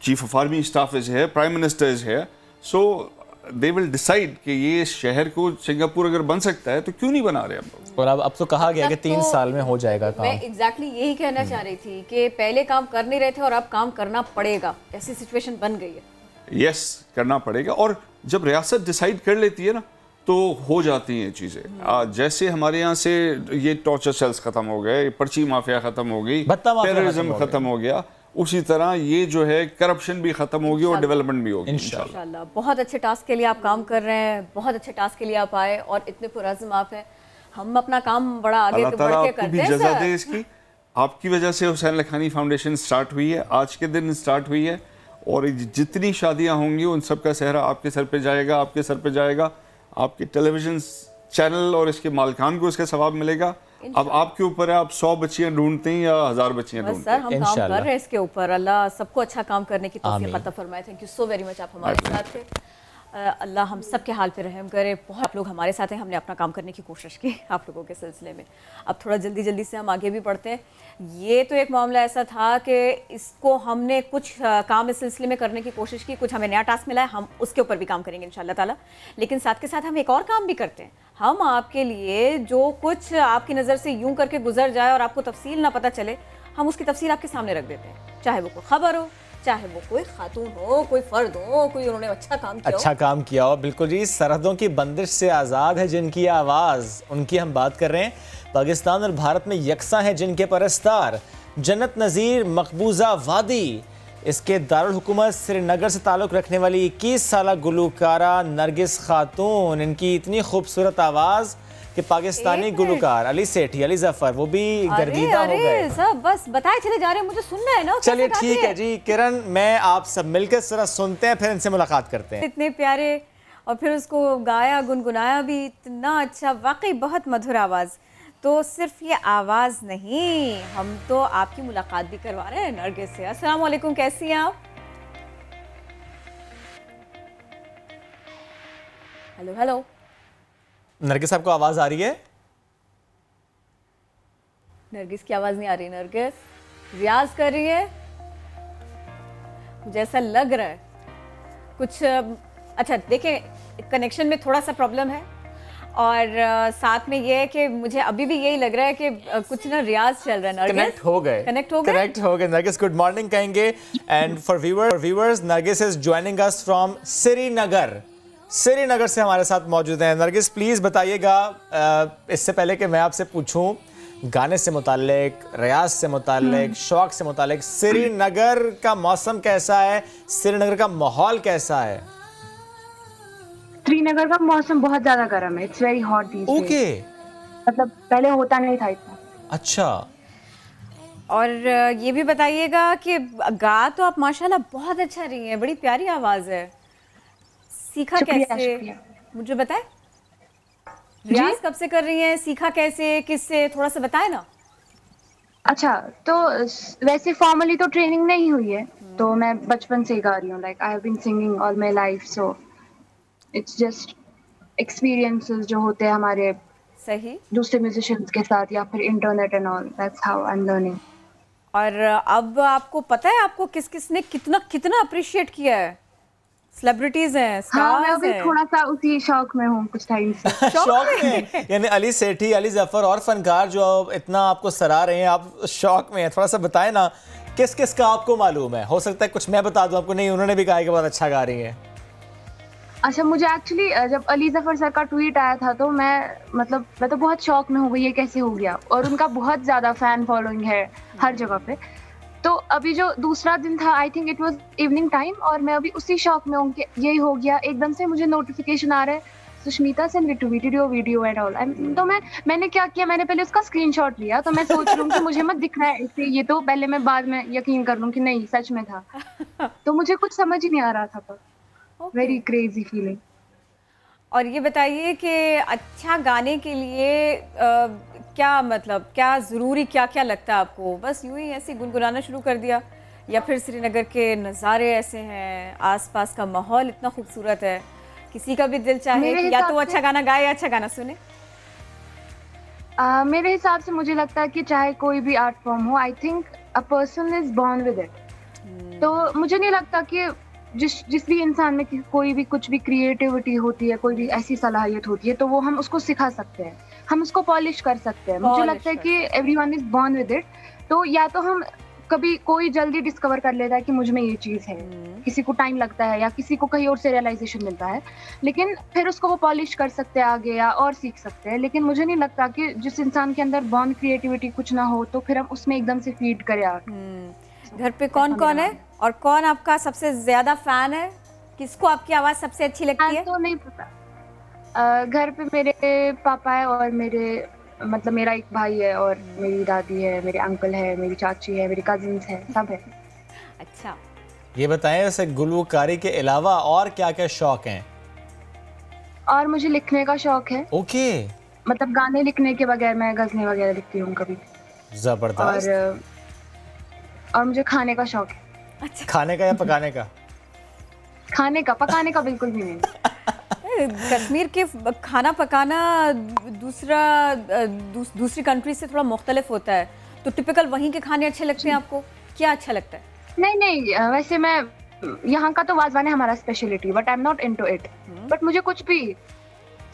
chief of army staff is है, प्राइम मिनिस्टर इज़ है, सो दे विल डिसाइड कि ये शहर को सिंगापुर अगर बन सकता है तो क्यों नहीं बना रहे हम लोग। और अब तो कहा गया कि 3 साल में हो जाएगा काम। मैं एग्जैक्टली यही कहना चाह रही थी कि पहले काम कर नहीं रहे थे और अब काम करना पड़ेगा, ऐसी सिचुएशन बन गई है। यस करना पड़ेगा और जब रियासत डिसाइड कर लेती है ना तो हो जाती हैं चीज़ें। जैसे हमारे यहाँ से ये टॉर्चर सेल्स ख़त्म हो गए, पर्ची माफिया ख़त्म हो गई, टेररिज्म ख़त्म हो गया उसी तरह ये जो है करप्शन भी ख़त्म होगी और डेवलपमेंट भी होगी इंशाल्लाह। बहुत अच्छे टास्क के लिए आप काम कर रहे हैं, बहुत अच्छे टास्क के लिए आप आए और इतने पुरज़्म आप हैं। हम अपना काम बड़ा आगे बढ़ के करते हैं। जज़ा दे इसकी, आपकी वजह से हुसैन लखानी फाउंडेशन स्टार्ट हुई है, आज के दिन स्टार्ट हुई है और जितनी शादियां होंगी उन सब का सेहरा आपके सर पे जाएगा, आपके सर पे जाएगा, आपके टेलीविजन चैनल और इसके मालिकान को इसका सवाब मिलेगा। अब आपके ऊपर है, आप 100 बच्चियां ढूंढते हैं या 1000 बच्चियां ढूंढते हैं। सर हम काम कर रहे हैं इसके ऊपर। अल्लाह सबको अच्छा काम करने की तौफीक अता फरमाए। Thank you so very much, आप हमारे साथ थे। अल्लाह हम सब के हाल पे रहम करे। बहुत लोग हमारे साथ हैं, हमने अपना काम करने की कोशिश की आप लोगों के सिलसिले में। अब थोड़ा जल्दी से हम आगे भी बढ़ते हैं। ये तो एक मामला ऐसा था कि इसको हमने कुछ काम इस सिलसिले में करने की कोशिश की, कुछ हमें नया टास्क मिला है, हम उसके ऊपर भी काम करेंगे इंशाल्लाह ताला। लेकिन साथ के साथ हम एक और काम भी करते हैं। हम आपके लिए जो कुछ आपकी नज़र से यूं करके गुजर जाए और आपको तफसील ना पता चले, हम उसकी तफसील आपके सामने रख देते हैं। चाहे वो कोई खबर हो, चाहे वो कोई खातून हो, कोई फर्द हो, कोई उन्होंने अच्छा काम किया हो। बिल्कुल जी, सरहदों की बंदिश से आज़ाद है जिनकी आवाज़, उनकी हम बात कर रहे हैं। पाकिस्तान और भारत में यकसा हैं जिनके परस्तार, जन्नत नज़ीर मकबूजा वादी। इसके दारुल हुकूमत श्रीनगर से ताल्लुक़ रखने वाली 21 साला गुलकारा नरगिस खातून, इनकी इतनी खूबसूरत आवाज़ कि पाकिस्तानी गुलकार अली सेठी, अली जफर वो भी गर्दिदा हो गए। सब बस बताए चले जा रहे हैं, मुझे सुनना है ना। चलिए ठीक है जी किरण, मैं आप सब मिलकर जरा सुनते हैं, फिर इनसे मुलाकात करते हैं। इतने प्यारे, और फिर उसको गाया गुनगुनाया भी इतना अच्छा, वाकई बहुत मधुर आवाज़। तो सिर्फ ये आवाज़ नहीं, हम तो आपकी मुलाकात भी करवा रहे हैं नरगिस से। अस्सलाम वालेकुम, कैसी हैं आप? हेलो हेलो नरगिस, आपको आवाज़ आ रही है? नरगिस की आवाज़ नहीं आ रही। नरगिस रियाज कर रही है, मुझे ऐसा लग रहा है कुछ। अच्छा देखिए, कनेक्शन में थोड़ा सा प्रॉब्लम है और साथ में ये है कि मुझे अभी भी यही लग रहा है कि कुछ ना रियाज चल रहा है। नरगिस कनेक्ट हो गए। नरगिस गुड मॉर्निंग कहेंगे। And for viewers, Nargis is joining us from Srinagar से हमारे साथ मौजूद हैं। नरगिस प्लीज़ बताइएगा, इससे पहले कि मैं आपसे पूछूं गाने से मुताल्लिक, रियाज से मुताल्लिक, शौक से मुताल्लिक, श्रीनगर का मौसम कैसा है, श्रीनगर का माहौल कैसा है? श्रीनगर का मौसम बहुत ज्यादा गर्म है। It's very hot these days. Okay, मतलब पहले होता नहीं था इतना। अच्छा, और ये भी बताइएगा कि गा तो आप माशाल्लाह बहुत अच्छा रही हैं, बड़ी प्यारी आवाज़ है। सीखा कैसे, मुझे बताएं। रियाज कब से कर रही हैं, सीखा कैसे, किससे, थोड़ा सा बताएं ना। अच्छा, तो वैसे फॉर्मली तो ट्रेनिंग नहीं हुई है, तो मैं बचपन से ही गा रही हूँ। Like I have been singing all my life, so it's just experiences जो होते हैं हमारे सही दूसरे म्यूजिशियंस के साथ या फिर internet and all, that's how I am learning. और अब आपको पता है आपको किस किस ने कितना अप्रिशिएट किया है? सेलिब्रिटीज हैं, हाँ, मैं अभी थोड़ा सा उसी शौक में हूँ कुछ टाइम से। शौक में यानी अली सेठी, अली जफर और फनकार जो इतना आपको सराह रहे हैं, आप शौक में हैं। थोड़ा सा बताएं ना, किस किस का आपको मालूम है? हो सकता है कुछ मैं बता दूं आपको, नहीं उन्होंने भी कहा कि बहुत अच्छा गा रही हैं। अच्छा, मुझे एक्चुअली जब अली जफर सर का ट्वीट आया था तो मैं तो बहुत शौक में हो गई, ये कैसे हो गया। और उनका बहुत ज़्यादा फ़ैन फॉलोइंग है हर जगह पे। तो अभी जो दूसरा दिन था, I think it was evening time, और मैं अभी उसी शौक में हूँ कि यही हो गया। एकदम से मुझे नोटिफिकेशन आ रहा है, Sushmita Sen retweeted your video and all. तो मैंने क्या किया, मैंने पहले उसका स्क्रीनशॉट लिया। तो मैं सोच रही हूँ कि मुझे मत दिख रहा है इससे, ये तो पहले मैं बाद में यकीन कर लूँ कि नहीं सच में था। तो मुझे कुछ समझ ही नहीं आ रहा था, पर वेरी क्रेजी फीलिंग। और ये बताइए कि अच्छा गाने के लिए क्या मतलब, क्या ज़रूरी, क्या क्या लगता है आपको? बस यूं ही ऐसे गुनगुनाना शुरू कर दिया, या फिर श्रीनगर के नज़ारे ऐसे हैं, आसपास का माहौल इतना खूबसूरत है, किसी का भी दिल चाहे कि या तो अच्छा गाना गाए या अच्छा गाना सुने? मेरे हिसाब से मुझे लगता है कि चाहे कोई भी आर्ट फॉर्म हो, I think a person is born with it. तो मुझे नहीं लगता कि जिस भी इंसान में कोई भी कुछ भी क्रिएटिविटी होती है, कोई भी ऐसी सलाहियत होती है, तो वो हम उसको सिखा सकते हैं, हम उसको पॉलिश कर सकते हैं। मुझे लगता है कि everyone is born with it. तो या तो हम कभी कोई जल्दी डिस्कवर कर लेता है कि मुझ में ये चीज़ है, किसी को टाइम लगता है या किसी को कहीं और से रियलाइजेशन मिलता है, लेकिन फिर उसको वो पॉलिश कर सकते हैं आगे या और सीख सकते हैं। लेकिन मुझे नहीं लगता कि जिस इंसान के अंदर बॉर्न क्रिएटिविटी कुछ ना हो तो फिर हम उसमें एकदम से फीड करें आर्ट। घर पे कौन कौन है और कौन आपका सबसे ज्यादा फैन है? किसको आपकी आवाज सबसे अच्छी लगती है? तो नहीं पता। घर पे मेरे पापा है और मतलब मेरा एक भाई है और मेरी दादी है, मेरे अंकल है, मेरी चाची है, मेरे कजिन्स है, सब है। अच्छा, ये बताएं वैसे गुलवकारी के अलावा और क्या क्या शौक हैं? और मुझे लिखने का शौक है। ओके, मतलब गाने लिखने के बगैर मैं गजलें वगैरह लिखती हूँ कभी। जबरदस्त। और मुझे खाने का शौक है। अच्छा, खाने का या पकाने का? खाने का, पकाने का बिल्कुल भी नहीं। कश्मीर के खाना पकाना दूसरी कंट्री से थोड़ा मुख्तलिफ होता है, तो टिपिकल वहीं के खाने अच्छे लगते हैं आपको? क्या अच्छा लगता है? नहीं, वैसे मैं यहाँ का तो वाजवान है हमारा speciality, but I am not into it. But मुझे कुछ भी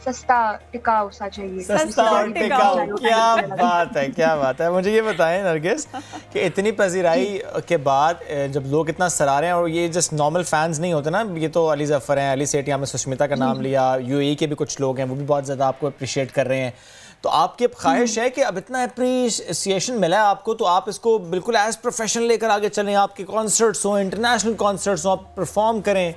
सस्ता टिकाऊ सा चाहिए। सस्ता और टिकाऊ, क्या बात है, क्या बात है। मुझे ये बताएं नरगिस कि इतनी पजीराई के बाद जब लोग इतना सराह रहे हैं, और ये जस्ट नॉर्मल फैंस नहीं होते ना, ये तो अली ज़फ़र हैं, अली सेठी, हमने सुष्मिता का नाम लिया, यूएई के भी कुछ लोग हैं वो भी बहुत ज़्यादा आपको अप्रिशिएट कर रहे हैं, तो आपकी ख्वाहिश है कि अब इतना अप्रिसिएशन मिला है आपको तो आप इसको बिल्कुल एज प्रोफेशन लेकर आगे चलें, आपके कॉन्सर्ट्स हों, इंटरनेशनल कॉन्सर्ट्स हों, आप परफॉर्म करें?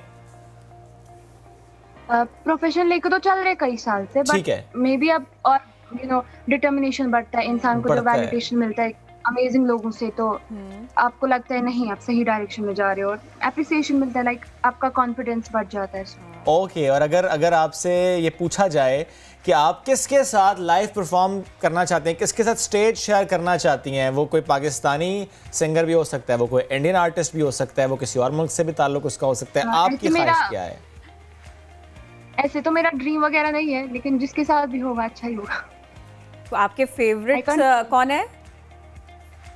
प्रोफेशन लेकर तो चल रहे कई साल से, बट मे बी अब और डिटर्मिनेशन बढ़ता है, इंसान को जो वैलिडेशन मिलता है अमेजिंग लोगों से, तो आपको लगता है नहीं आप सही डायरेक्शन में जा रहे हो, और एप्रिसिएशन मिलता है, लाइक आपका कॉन्फिडेंस बढ़ जाता है। ओके, और अगर आपसे ये पूछा जाए कि आप किसके साथ लाइव परफॉर्म करना चाहते हैं, किसके साथ स्टेज शेयर करना चाहती हैं, वो कोई पाकिस्तानी सिंगर भी हो सकता है, वो कोई इंडियन आर्टिस्ट भी हो सकता है, वो किसी और मुल्क से भी ताल्लुक उसका हो सकता है, आपकी ख्वाहिश क्या है? ऐसे तो मेरा ड्रीम वगैरह नहीं है, लेकिन जिसके साथ भी होगा अच्छा ही होगा। तो आपके फेवरेट कौन है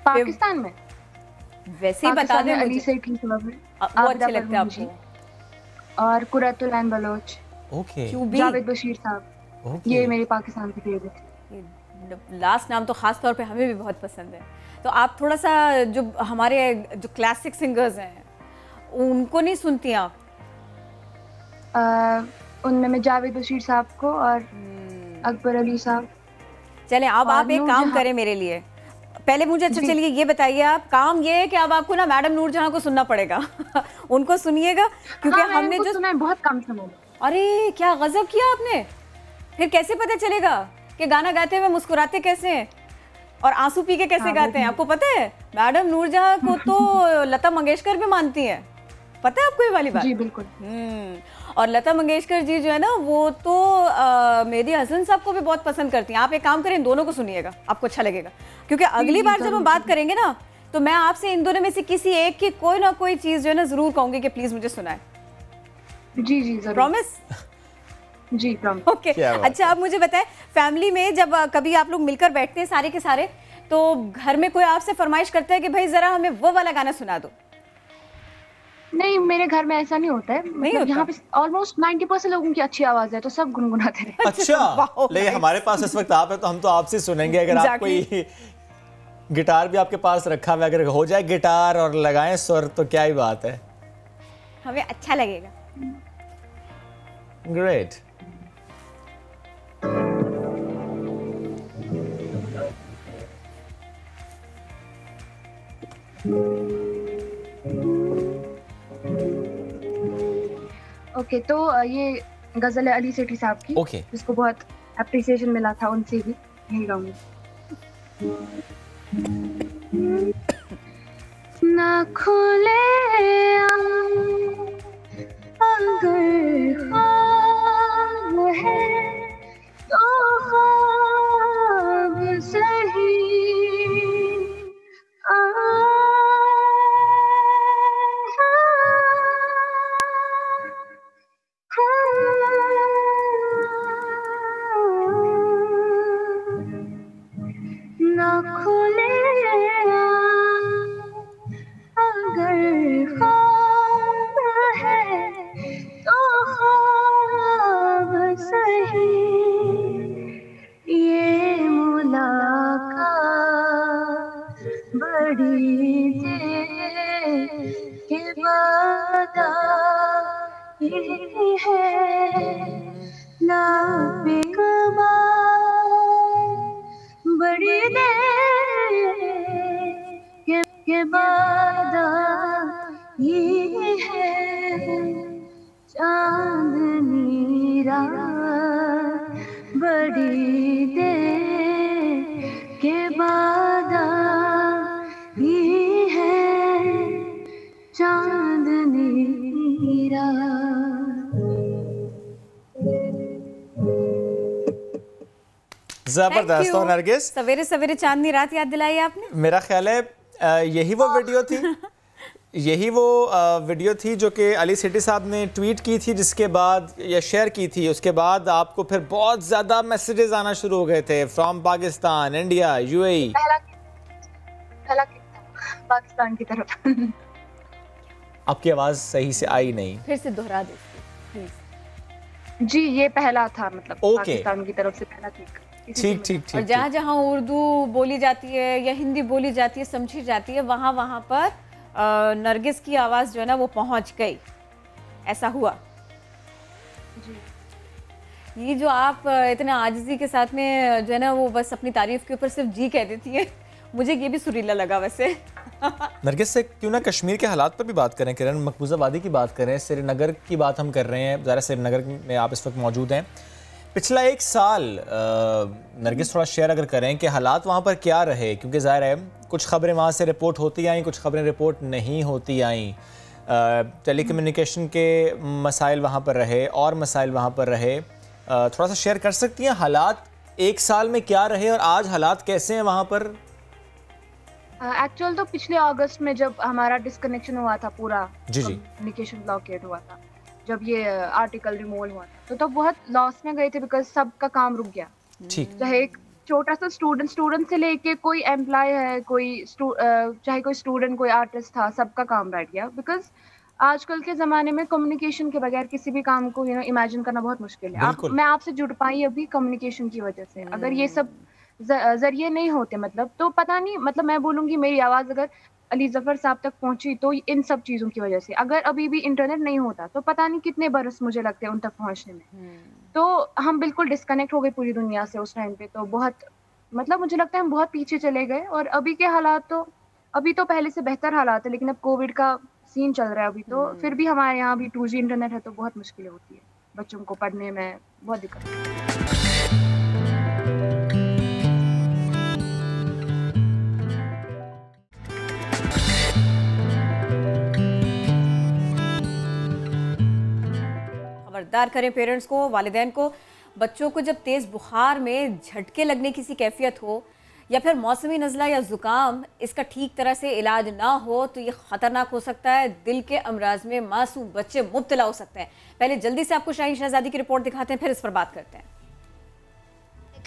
पाकिस्तान में? वैसे ही बता दें, अली सेठी वो अच्छे लगते हैं आपको? और कुरतुल ऐन बलोच, ओके, जावेद बशीर साहब, ये मेरे पाकिस्तान के फेवरेट। लास्ट नाम तो खास तौर पे हमें भी बहुत पसंद है। तो आप थोड़ा सा जो हमारे जो क्लासिक सिंगर्स हैं उनको नहीं सुनती आप? उनमें मैं जावेद बशीर साहब को और अकबर अली साहब। चलें, अब आप एक काम करें मेरे लिए, पहले मुझे अच्छा चलिए ये बताइए, आप काम ये है कि अब आपको ना मैडम नूरजहां को सुनना पड़ेगा उनको सुनिएगा, क्योंकि हमने जो सुना है बहुत कम सुना। अरे क्या गजब किया आपने, फिर कैसे पता चलेगा कि गाना गाते हुए मुस्कुराते कैसे हैं और आंसू पी के कैसे गाते हैं? आपको पता है मैडम नूरजहां को तो लता मंगेशकर भी मानती हैं, पता है आपको ये वाली बात? जी बिल्कुल। और लता मंगेशकर जी जो है ना, वो तो मेहदी हसन साहब को भी बहुत पसंद करती हैं। आप एक काम करें, इन दोनों को सुनिएगा, आपको अच्छा लगेगा, क्योंकि अगली बार जब हम बात करेंगे ना, तो मैं आपसे इन दोनों में से किसी एक की कोई ना कोई चीज़ जो है ना ज़रूर कहूँगी कि प्लीज़ मुझे सुनाए। जी जरूर। प्रॉमिस? जी प्रॉमिस। ओके, अच्छा आप मुझे बताएं, फैमिली में जब कभी आप लोग मिलकर बैठते हैं सारे के सारे, तो घर में कोई आपसे फरमाइश करता है कि भाई ज़रा हमें वो वाला गाना सुना दो? नहीं, मेरे घर में ऐसा नहीं होता है। मतलब यहाँ पे ऑलमोस्ट 90% लोगों की अच्छी आवाज है, तो सब गुनगुनाते रहते हैं। अच्छा, लेकिन हमारे पास इस वक्त आप है तो हम तो आपसे सुनेंगे। अगर आप कोई गिटार भी आपके पास रखा हुआ, अगर हो जाए गिटार और लगाएं सुर, तो क्या ही बात है, हमें अच्छा लगेगा। ग्रेट। ओके, तो ये गजल है अली सेठी साहब की, जिसको बहुत एप्रिसिएशन मिला था, उनसे भी यही गाऊंगी। ना खुले अगर ख्वाब है तो ख्वाब सही, ना खुले अगर ख्वाब है तो ख्वाब सही, ये मुलाकात बड़ी देर के बाद आई है, ना बड़ी देर के बाद बड़ी देर के बाद आई है चांदनी रात। जबरदस्त। और नरगिस, सवेरे सवेरे चांदनी रात याद दिलाई आपने। मेरा ख्याल है यही वो वीडियो थी यही वो वीडियो थी जो कि अली सेठी साहब ने ट्वीट की थी, जिसके बाद या शेयर की थी। उसके बाद आपको फिर बहुत ज़्यादा मैसेजेस आना शुरू हो गए थे फ्रॉम पाकिस्तान, इंडिया, यूएई। पहला पाकिस्तान की तरफ। आपकी आवाज़ सही से आई नहीं, फिर से दोहरा दीजिए प्लीज। जी ये पहला था, मतलब ओके। पाकिस्तान की तरफ से पहला ठीक ठीक। ठीक और ठीक। जहाँ जहाँ उर्दू बोली जाती है या हिंदी बोली जाती है, समझी जाती है, वहाँ वहाँ पर नरगिस की आवाज़ जो है ना वो पहुँच गई। ऐसा हुआ जी। ये जो आप इतना आजिज़ी के साथ में जो है ना वो बस अपनी तारीफ के ऊपर सिर्फ जी कह देती है, मुझे ये भी सुरीला लगा वैसे। नरगिस से क्यों ना कश्मीर के हालात पर भी बात करें, किरण, मकबूजा वादी की बात करें, श्रीनगर की बात हम कर रहे हैं। ज़रा श्रीनगर में आप इस वक्त मौजूद हैं। पिछला एक साल नरगिस थोड़ा शेयर अगर करें कि हालात वहाँ पर क्या रहे, क्योंकि ज़ाहिर है कुछ खबरें वहाँ से रिपोर्ट होती आई, कुछ खबरें रिपोर्ट नहीं होती आई। टेलीकम्युनिकेशन के मसाइल वहाँ पर रहे और मसाइल वहाँ पर रहे। थोड़ा सा शेयर कर सकती हैं हालात एक साल में क्या रहे और आज हालात कैसे हैं वहाँ पर? एक्चुअल तो पिछले अगस्त में जब हमारा डिस्कनेक्शन हुआ था, पूरा जी कम्युनिकेशन ब्लॉकेड हुआ था, जब ये आर्टिकल रिमूव हुआ था, तो बहुत लॉस में गए थे बिकॉज सबका काम रुक गया। ठीक। चाहे एक छोटा सा स्टूडेंट से लेके कोई एम्प्लॉय है, चाहे कोई स्टूडेंट, कोई आर्टिस्ट था, सबका काम बैठ गया। बिकॉज आजकल के ज़माने में कम्युनिकेशन के बगैर किसी भी काम को इमेजिन करना बहुत मुश्किल है। मैं आपसे जुड़ पाई अभी कम्युनिकेशन की वजह से। अगर ये सब जरिए नहीं होते मतलब, तो पता नहीं, मतलब मैं बोलूँगी मेरी आवाज़ अगर अली ज़फ़र साहब तक पहुंची तो इन सब चीज़ों की वजह से। अगर अभी भी इंटरनेट नहीं होता तो पता नहीं कितने बरस मुझे लगते हैं उन तक पहुंचने में। तो हम बिल्कुल डिस्कनेक्ट हो गए पूरी दुनिया से उस टाइम पे। तो बहुत, मतलब मुझे लगता है हम बहुत पीछे चले गए। और अभी के हालात तो, अभी तो पहले से बेहतर हालात है, लेकिन अब कोविड का सीन चल रहा है अभी, तो फिर भी हमारे यहाँ भी 2G इंटरनेट है तो बहुत मुश्किलें होती है बच्चों को पढ़ने में, बहुत दिक्कत है। खबरदार करें पेरेंट्स को, वालिदैन को, बच्चों को जब तेज़ बुखार में झटके लगने की सी कैफियत हो या फिर मौसमी नज़ला या ज़ुकाम, इसका ठीक तरह से इलाज ना हो तो ये ख़तरनाक हो सकता है। दिल के अमराज में मासूम बच्चे मुब्तला हो सकते हैं। पहले जल्दी से आपको शाहीन शहजादी की रिपोर्ट दिखाते हैं, फिर इस पर बात करते हैं।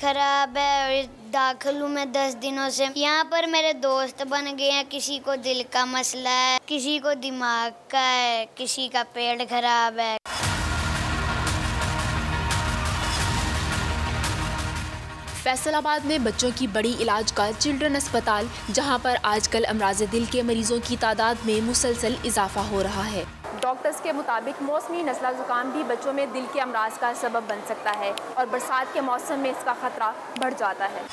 खराब है और दाखिल हूँ मैं 10 दिनों से। यहाँ पर मेरे दोस्त बन गए हैं, किसी को दिल का मसला है, किसी को दिमाग का है, किसी का पेट खराब है। फैसलाबाद में बच्चों की बड़ी इलाज का चिल्ड्रन अस्पताल, जहां पर आजकल अमराज दिल के मरीजों की तादाद में मुसलसल इजाफा हो रहा है। डॉक्टर्स के मुताबिक मौसमी नज़ला ज़ुकाम भी बच्चों में दिल के अमराज का सबब बन सकता है और बरसात के मौसम में इसका खतरा बढ़ जाता है।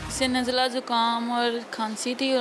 इसे नज़ला ज़ुकाम और खांसी थी,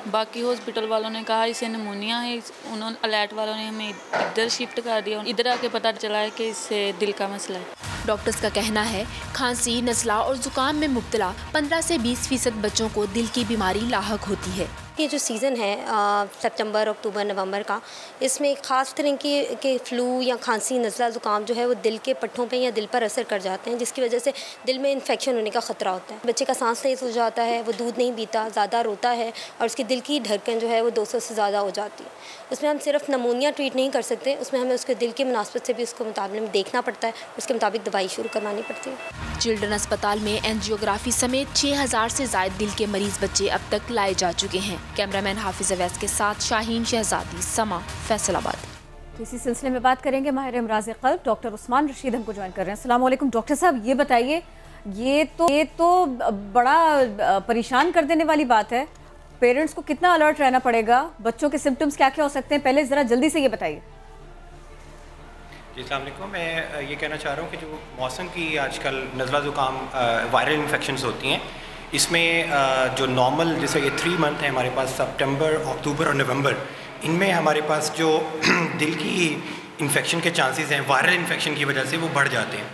बाकी हॉस्पिटल वालों ने कहा इसे निमोनिया है। उन्होंने अलर्ट वालों ने हमें इधर शिफ्ट कर दिया। इधर आके पता चला है कि इससे दिल का मसला है। डॉक्टर्स का कहना है खांसी, नज़ला और ज़ुकाम में मुब्तला 15 से 20% बच्चों को दिल की बीमारी लाहक होती है। ये जो सीज़न है सितंबर, अक्टूबर, नवंबर का, इसमें ख़ास तरह के फ़्लू या खांसी, नज़ला, ज़ुकाम जो है वो दिल के पट्टों पे या दिल पर असर कर जाते हैं, जिसकी वजह से दिल में इन्फेक्शन होने का ख़तरा होता है। बच्चे का सांस तेज़ हो जाता है, वो दूध नहीं पीता, ज़्यादा रोता है और उसकी दिल की धड़कन जो है वो 200 से ज़्यादा हो जाती है। उसमें हम सिर्फ नमूनिया ट्रीट नहीं कर सकते, उसमें हमें उसके दिल के मुनासबत से भी उसको मुताबिक देखना पड़ता है, उसके मुताबिक दवाई शुरू करवानी पड़ती है। चिल्ड्रन अस्पताल में एंजियोग्राफी समेत 6000 से ज़ायद दिल के मरीज बच्चे अब तक लाए जा चुके हैं। कैमरामैन हाफिज अवैस के साथ शाहीन शहजादी, समा, फैसलाबाद। तो इसी सिलसिले में बात करेंगे माहिर अमराज़ क़ल्ब डॉक्टर उस्मान रशीद हमको ज्वाइन कर रहे हैं। अस्सलाम वालेकुम डॉक्टर साहब, ये बताइए, ये तो बड़ा परेशान कर देने वाली बात है। पेरेंट्स को कितना अलर्ट रहना पड़ेगा? बच्चों के सिम्टम्स क्या क्या हो सकते हैं? पहले ज़रा जल्दी से ये बताइए। जी अस्सलाम वालेकुम। मैं ये कहना चाह रहा हूँ कि जो मौसम की आजकल नज़ला ज़ुकाम वायरल इन्फेक्शंस होती हैं, इसमें जो नॉर्मल जैसे ये 3 मंथ है हमारे पास, सितंबर, अक्टूबर और नवंबर, इनमें हमारे पास जो दिल की इन्फेक्शन के चांसेस हैं वायरल इन्फेक्शन की वजह से वो बढ़ जाते हैं।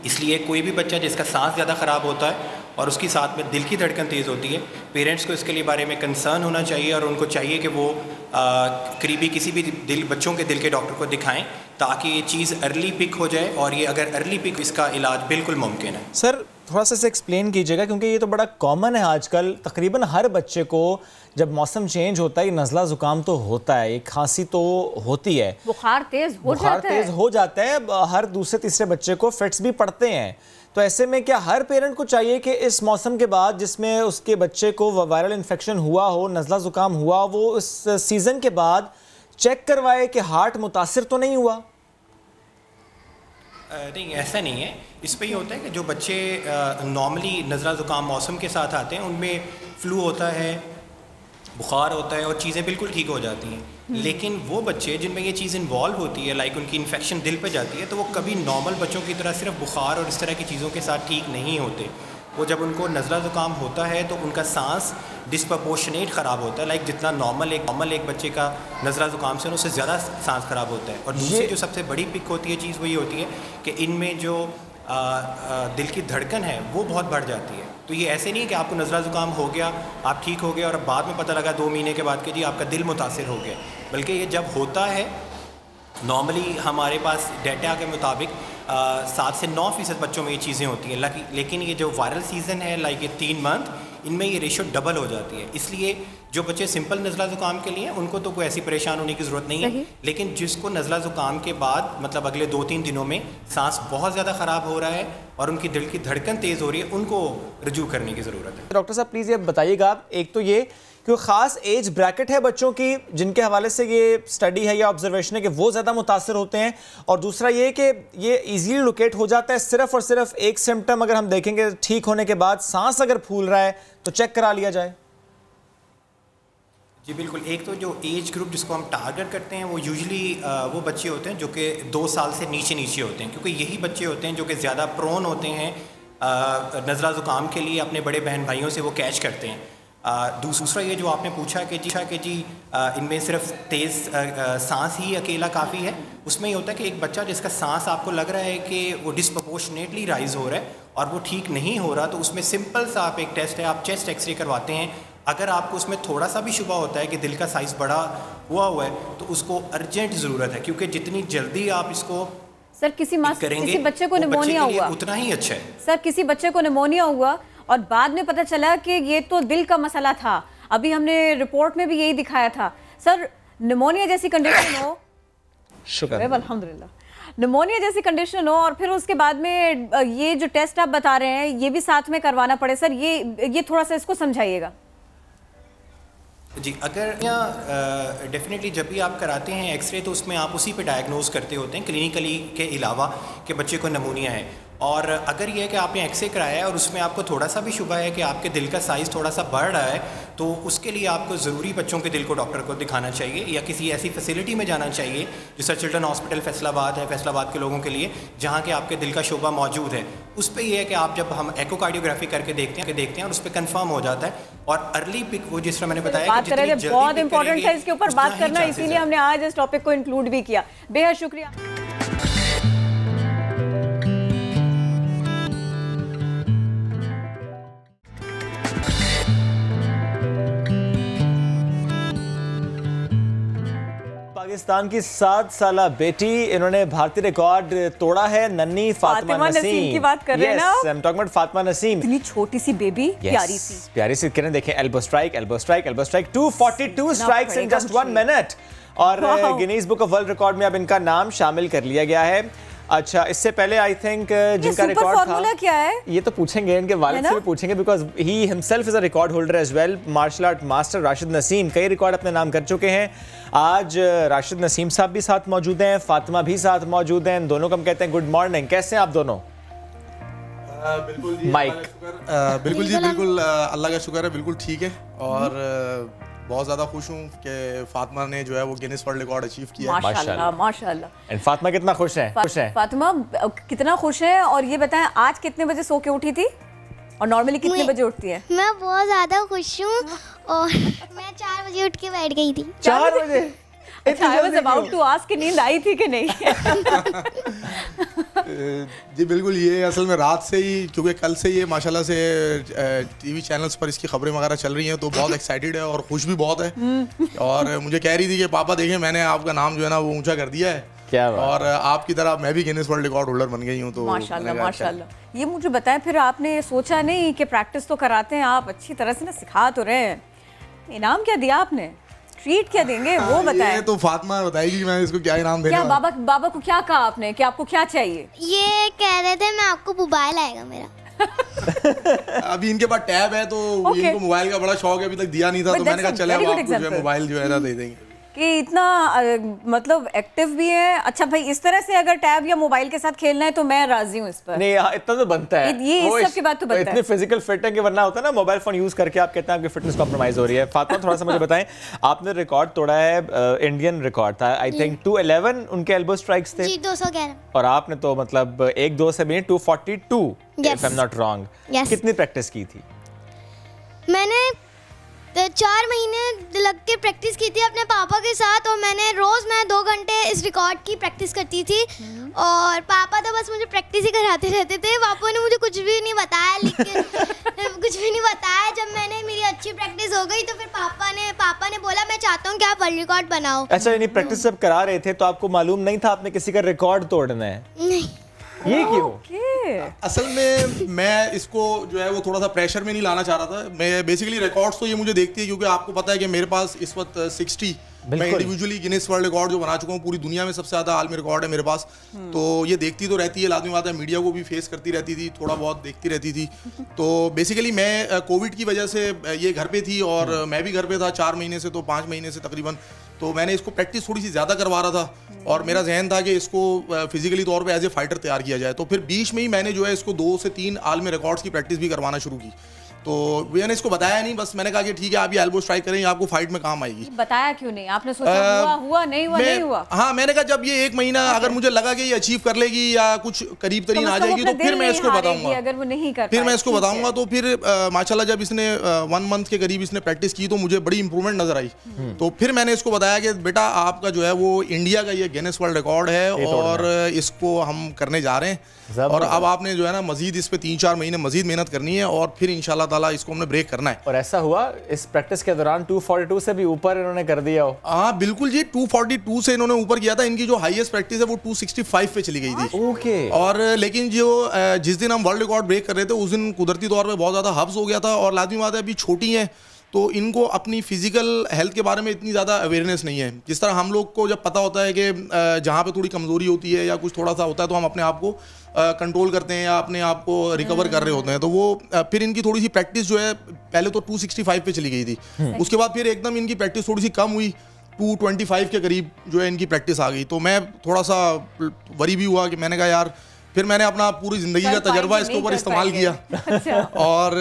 इसलिए कोई भी बच्चा जिसका सांस ज़्यादा ख़राब होता है और उसकी साथ में दिल की धड़कन तेज़ होती है, पेरेंट्स को इसके लिए बारे में कंसर्न होना चाहिए और उनको चाहिए कि वो करीबी किसी भी बच्चों के दिल के डॉक्टर को दिखाएं ताकि ये चीज़ अर्ली पिक हो जाए, और ये अगर अर्ली पिक इसका इलाज बिल्कुल मुमकिन है। सर थोड़ा सा इसे एक्सप्लेन कीजिएगा, क्योंकि ये तो बड़ा कॉमन है आजकल, तकरीबन हर बच्चे को जब मौसम चेंज होता है नज़ला ज़ुकाम तो होता है, एक खांसी तो होती है, बुखार तेज़ हो जाता है, हर दूसरे तीसरे बच्चे को फिट्स भी पड़ते हैं। तो ऐसे में क्या हर पेरेंट को चाहिए कि इस मौसम के बाद जिसमें उसके बच्चे को वायरल इन्फेक्शन हुआ हो, नज़ला ज़ुकाम हुआ, वो इस सीज़न के बाद चेक करवाए कि हार्ट मुतासिर तो नहीं हुआ? नहीं, ऐसा नहीं है। इस पे ये होता है कि जो बच्चे नॉर्मली नज़ला ज़ुकाम मौसम के साथ आते हैं उनमें फ्लू होता है, बुखार होता है और चीज़ें बिल्कुल ठीक हो जाती हैं। लेकिन वो बच्चे जिनमें ये चीज़ इन्वॉल्व होती है, लाइक उनकी इन्फेक्शन दिल पे जाती है, तो वो कभी नॉर्मल बच्चों की तरह सिर्फ बुखार और इस तरह की चीज़ों के साथ ठीक नहीं होते। वो जब उनको नज़ला ज़ुकाम होता है तो उनका सांस डिस्प्रपोर्शनेट ख़राब होता है, लाइक जितना नॉर्मल एक बच्चे का नज़ला ज़ुकाम से उससे ज़्यादा सांस ख़राब होता है। और दूसरी जो सबसे बड़ी पिक होती है चीज़ वो ये होती है कि इनमें जो दिल की धड़कन है वो बहुत बढ़ जाती है। तो ये ऐसे नहीं है कि आपको नज़ला ज़ुकाम हो गया, आप ठीक हो गए और बाद में पता लगा 2 महीने के बाद कि जी आपका दिल मुतासिर हो गया, बल्कि ये जब होता है नॉर्मली हमारे पास डेटा के मुताबिक 7 से 9% बच्चों में ये चीज़ें होती हैं। लेकिन ये जो वायरल सीज़न है, लाइक ये 3 मंथ, इनमें ये रेशो डबल हो जाती है। इसलिए जो बच्चे सिंपल नज़ला ज़ुकाम के लिए उनको तो कोई ऐसी परेशान होने की ज़रूरत नहीं है। लेकिन जिसको नज़ला ज़ुकाम के बाद मतलब अगले 2-3 दिनों में सांस बहुत ज़्यादा ख़राब हो रहा है और उनकी दिल की धड़कन तेज़ हो रही है, उनको रुजू करने की ज़रूरत है। डॉक्टर साहब प्लीज़ ये बताइएगा, एक तो ये कि ख़ास एज ब्रैकेट है बच्चों की जिनके हवाले से ये स्टडी है या ऑब्जर्वेशन है कि वो ज़्यादा मुतासर होते हैं, और दूसरा ये कि ये ईजीली लोकेट हो जाता है सिर्फ और सिर्फ एक सिम्टम अगर हम देखेंगे ठीक होने के बाद सांस अगर फूल रहा है तो चेक करा लिया जाए? जी बिल्कुल। एक तो जो एज ग्रुप जिसको हम टारगेट करते हैं वो यूजुअली वो बच्चे होते हैं जो कि 2 साल से नीचे होते हैं, क्योंकि यही बच्चे होते हैं जो कि ज़्यादा प्रोन होते हैं नज़ला ज़ुकाम के लिए, अपने बड़े बहन भाइयों से वो कैच करते हैं। दूसरा ये जो आपने पूछा कि जी इनमें सिर्फ तेज़ सांस ही अकेला काफ़ी है, उसमें ये होता है कि एक बच्चा जिसका सांस आपको लग रहा है कि वो डिस्प्रपोर्शनेटली राइज हो रहा है और वो ठीक नहीं हो रहा, तो उसमें सिंपल सा आप एक टेस्ट है, आप चेस्ट एक्सरे करवाते हैं। अगर आपको उसमें थोड़ा सा भी शुबा होता है कि दिल का साइज़ बड़ा हुआ है तो उसको अर्जेंट ज़रूरत है, क्योंकि जितनी जल्दी आप इसको सर किसी बच्चे को निमोनिया हुआ उतना ही अच्छा है। सर किसी बच्चे को निमोनिया हुआ और बाद में पता चला कि ये तो दिल का मसला था, अभी हमने रिपोर्ट में भी यही दिखाया था। सर निमोनिया जैसी कंडीशन हो, शुक्र अल्हम्दुलिल्लाह, निमोनिया जैसी कंडीशन हो और फिर उसके बाद में ये जो टेस्ट आप बता रहे हैं ये भी साथ में करवाना पड़े, सर ये थोड़ा सा इसको समझाइएगा। जी अगर डेफिनेटली जब भी आप कराते हैं एक्सरे तो उसमें आप उसी पे डायग्नोज करते होते हैं क्लिनिकली के अलावा कि बच्चे को निमोनिया है। और अगर ये है कि आपने एक्सरे कराया है और उसमें आपको थोड़ा सा भी शुबा है कि आपके दिल का साइज़ थोड़ा सा बढ़ रहा है, तो उसके लिए आपको ज़रूरी बच्चों के दिल को डॉक्टर को दिखाना चाहिए या किसी ऐसी फैसिलिटी में जाना चाहिए जैसे चिल्ड्रन हॉस्पिटल फैसलाबाद है, फैसलाबाद के लोगों के लिए, जहाँ के आपके दिल का शोबा मौजूद है। उस पर यह है कि आप जब हम एकोकार्डियोग्राफी करके देखते हैं और उस पर कन्फर्म हो जाता है और अर्ली पिक वो जिस तरह मैंने बताया कि बहुत इंपॉर्टेंट है इसके ऊपर बात करना, इसीलिए हमने आज इस टॉपिक को इंक्लूड भी किया। बेहद शुक्रिया। पाकिस्तान की 7 साला बेटी, इन्होंने भारतीय रिकॉर्ड तोड़ा है, नन्ही फातिमा नसीम की बात कर रहे हैं ना, I'm talking about Fatima Naseem. इतनी छोटी सी बेबी, प्यारी सी किरण, देखें elbow strike 242 strikes in just 1 minute, और Guinness book of world record में अब इनका नाम शामिल कर लिया गया है। अच्छा, इससे पहले आई थिंक जिनका रिकॉर्ड था क्या है ये तो पूछेंगे, इनके वालिद से भी पूछेंगे, because he himself is a record holder as well. Martial art master Rashid Naseem कई रिकॉर्ड अपने नाम कर चुके हैं। आज राशिद नसीम साहब भी साथ मौजूद हैं, फातिमा भी साथ मौजूद हैं, दोनों को हम कहते हैं गुड मॉर्निंग। कैसे हैं आप दोनों? बिल्कुल जी, माइक बिल्कुल अल्लाह का शुक्र है, बिल्कुल ठीक है। और बहुत ज़्यादा खुश हूँ कि फातिमा ने जो है वो गिनीज वर्ल्ड रिकॉर्ड अचीव किया। माशाल्लाह। एंड फातिमा कितना खुश है? फातिमा कितना खुश है। और ये बताएं आज कितने बजे सो के उठी थी और नॉर्मली कितने बजे उठती है? मैं बहुत ज़्यादा खुश हूँ और मैं 4 बजे उठ के बैठ गई थी। 4 बजे? अच्छा, I was about to ask कि नींद आई थी कि नहीं? जी बिल्कुल, ये असल में रात से ही, क्योंकि कल से ये माशाल्लाह से टीवी चैनल्स पर इसकी खबरें वगैरह चल रही हैं, तो बहुत एक्साइटेड है और खुश भी बहुत है। और मुझे कह रही थी कि पापा देखें मैंने आपका नाम जो है ना वो ऊंचा कर दिया है। क्या बात। और आपकी तरह मैं भी गिनीज वर्ल्ड रिकॉर्ड होल्डर बन गई हूँ। तो माशाल्लाह माशाल्लाह। ये मुझे बताएं, फिर आपने सोचा नहीं कि प्रैक्टिस तो कराते हैं आप, अच्छी तरह से ना सिखा तो रहे हैं, इनाम क्या दिया आपने, ट्रीट क्या देंगे वो बताएं। ये तो फातिमा बताएगी मैं इसको क्या इनाम देने। क्या बाबा को क्या कहा आपने कि आपको क्या चाहिए? ये कह रहे थे मैं आपको मोबाइल आएगा मेरा। अभी इनके पास टैब है तो इनको मोबाइल का बड़ा शौक है, अभी तक दिया नहीं था, तो मैंने कहा चले अब आपको जो है मोबाइल जो है ना दे देंगे। कि इतना मतलब एक्टिव भी है। अच्छा भाई, इस तरह से अगर टैब या मोबाइल के साथ खेलना है तो मैं राजी हूँ इस पर। नहीं, इतना तो बनता है, ये इस सब की बात तो बनता है। इतने फिजिकल फिट है कि वरना होता है ना मोबाइल फोन यूज करके आप कितना आपकी फिटनेस कॉम्प्रोमाइज हो रही है। फातिमा थोड़ा सा मुझे बताएं, आपने रिकॉर्ड तोड़ा है, इंडियन रिकॉर्ड था आई थिंक 211 उनके एल्बो स्ट्राइक्स थे जी, 211, और आपने तो मतलब 1-2 से भी 242 if I am not wrong. कितनी प्रैक्टिस की थी? मैंने 4 महीने लग के प्रैक्टिस की थी अपने पापा के साथ, और मैंने रोज़ मैं 2 घंटे इस रिकॉर्ड की प्रैक्टिस करती थी। और पापा तो बस मुझे प्रैक्टिस ही कराते रहते थे, पापा ने मुझे कुछ भी नहीं बताया, लेकिन कुछ भी नहीं बताया। जब मैंने मेरी अच्छी प्रैक्टिस हो गई तो फिर पापा ने बोला मैं चाहता हूँ कि आप वर्ल्ड रिकॉर्ड बनाओ। अच्छा, यानी प्रैक्टिस जब करा रहे थे तो आपको मालूम नहीं था आपने किसी का रिकॉर्ड तोड़ना है? नहीं। ये क्यों? असल में मैं इसको जो है वो थोड़ा सा प्रेशर में नहीं लाना चाह रहा था। मैं बेसिकली रिकॉर्ड्स तो ये मुझे देखती है, क्योंकि आपको पता है कि मेरे पास इस वक्त 60 मैं इंडिविजुअली गिनीज वर्ल्ड रिकॉर्ड जो बना चुका हूँ, पूरी दुनिया में सबसे ज़्यादा आलमी रिकॉर्ड है मेरे पास। तो ये देखती तो रहती है, लाजमी बात है, मीडिया को भी फेस करती रहती थी, थोड़ा बहुत देखती रहती थी। तो बेसिकली मैं कोविड की वजह से ये घर पे थी और मैं भी घर पे था 4 महीने से, तो 5 महीने से तकरीबन। तो मैंने इसको प्रैक्टिस थोड़ी सी ज़्यादा करवा रहा था और मेरा जहन था कि इसको फिजिकली तौर पे एज ए फाइटर तैयार किया जाए। तो फिर बीच में ही मैंने जो है इसको 2 से 3 आलमी रिकॉर्ड्स की प्रैक्टिस भी करवाना शुरू की। तो मैंने इसको बताया नहीं, बस मैंने कहा कि ठीक है आप ये एल्बो स्ट्राइक करें, आपको फाइट में काम आएगी। बताया क्यों नहीं? आपने सोचा हुआ नहीं हुआ? हाँ, मैंने कहा जब ये 1 महीना अगर मुझे लगा कि ये अचीव कर लेगी या कुछ करीब तरीन आ जाएगी तो फिर मैं इसको बताऊंगा। अगर वो नहीं कर फिर मैं इसको बताऊंगा। तो फिर माशाल्लाह जब इसने 1 मंथ के करीब इसने प्रैक्टिस की तो मुझे बड़ी इंप्रूवमेंट नजर आई। तो फिर मैंने इसको बताया कि बेटा आपका जो है वो इंडिया का ये गिनीज वर्ल्ड रिकॉर्ड है और इसको हम करने जा रहे हैं, और अब आपने जो है ना मजीद इस पे 3-4 महीने मजीद मेहनत करनी है और फिर इंशाल्लाह ताला इसको हमने ब्रेक करना है। और ऐसा हुआ इस प्रैक्टिस के दौरान 242 से भी ऊपर इन्होंने कर दिया हो? हाँ बिल्कुल जी, 242 से इन्होंने ऊपर किया था। इनकी जो हाईएस्ट प्रैक्टिस है वो 265 पे चली गई थी। ओके। और लेकिन जो जिस दिन हम वर्ल्ड रिकॉर्ड ब्रेक कर रहे थे उस दिन कुदरती तौर पे बहुत ज़्यादा हब्स हो गया था, और लाजमी बात है अभी छोटी हैं तो इनको अपनी फिजिकल हेल्थ के बारे में इतनी ज़्यादा अवेयरनेस नहीं है। जिस तरह हम लोग को जब पता होता है कि जहाँ पे थोड़ी कमज़ोरी होती है या कुछ थोड़ा सा होता है तो हम अपने आप को कंट्रोल करते हैं या अपने आप को रिकवर कर रहे होते हैं, तो वो फिर इनकी थोड़ी सी प्रैक्टिस जो है पहले तो 265 पे चली गई थी, उसके बाद फिर एकदम इनकी प्रैक्टिस थोड़ी सी कम हुई, 225 के करीब जो है इनकी प्रैक्टिस आ गई। तो मैं थोड़ा सा वरी भी हुआ कि मैंने कहा यार, फिर मैंने अपना पूरी ज़िंदगी का तजर्बा इसके ऊपर इस्तेमाल किया। और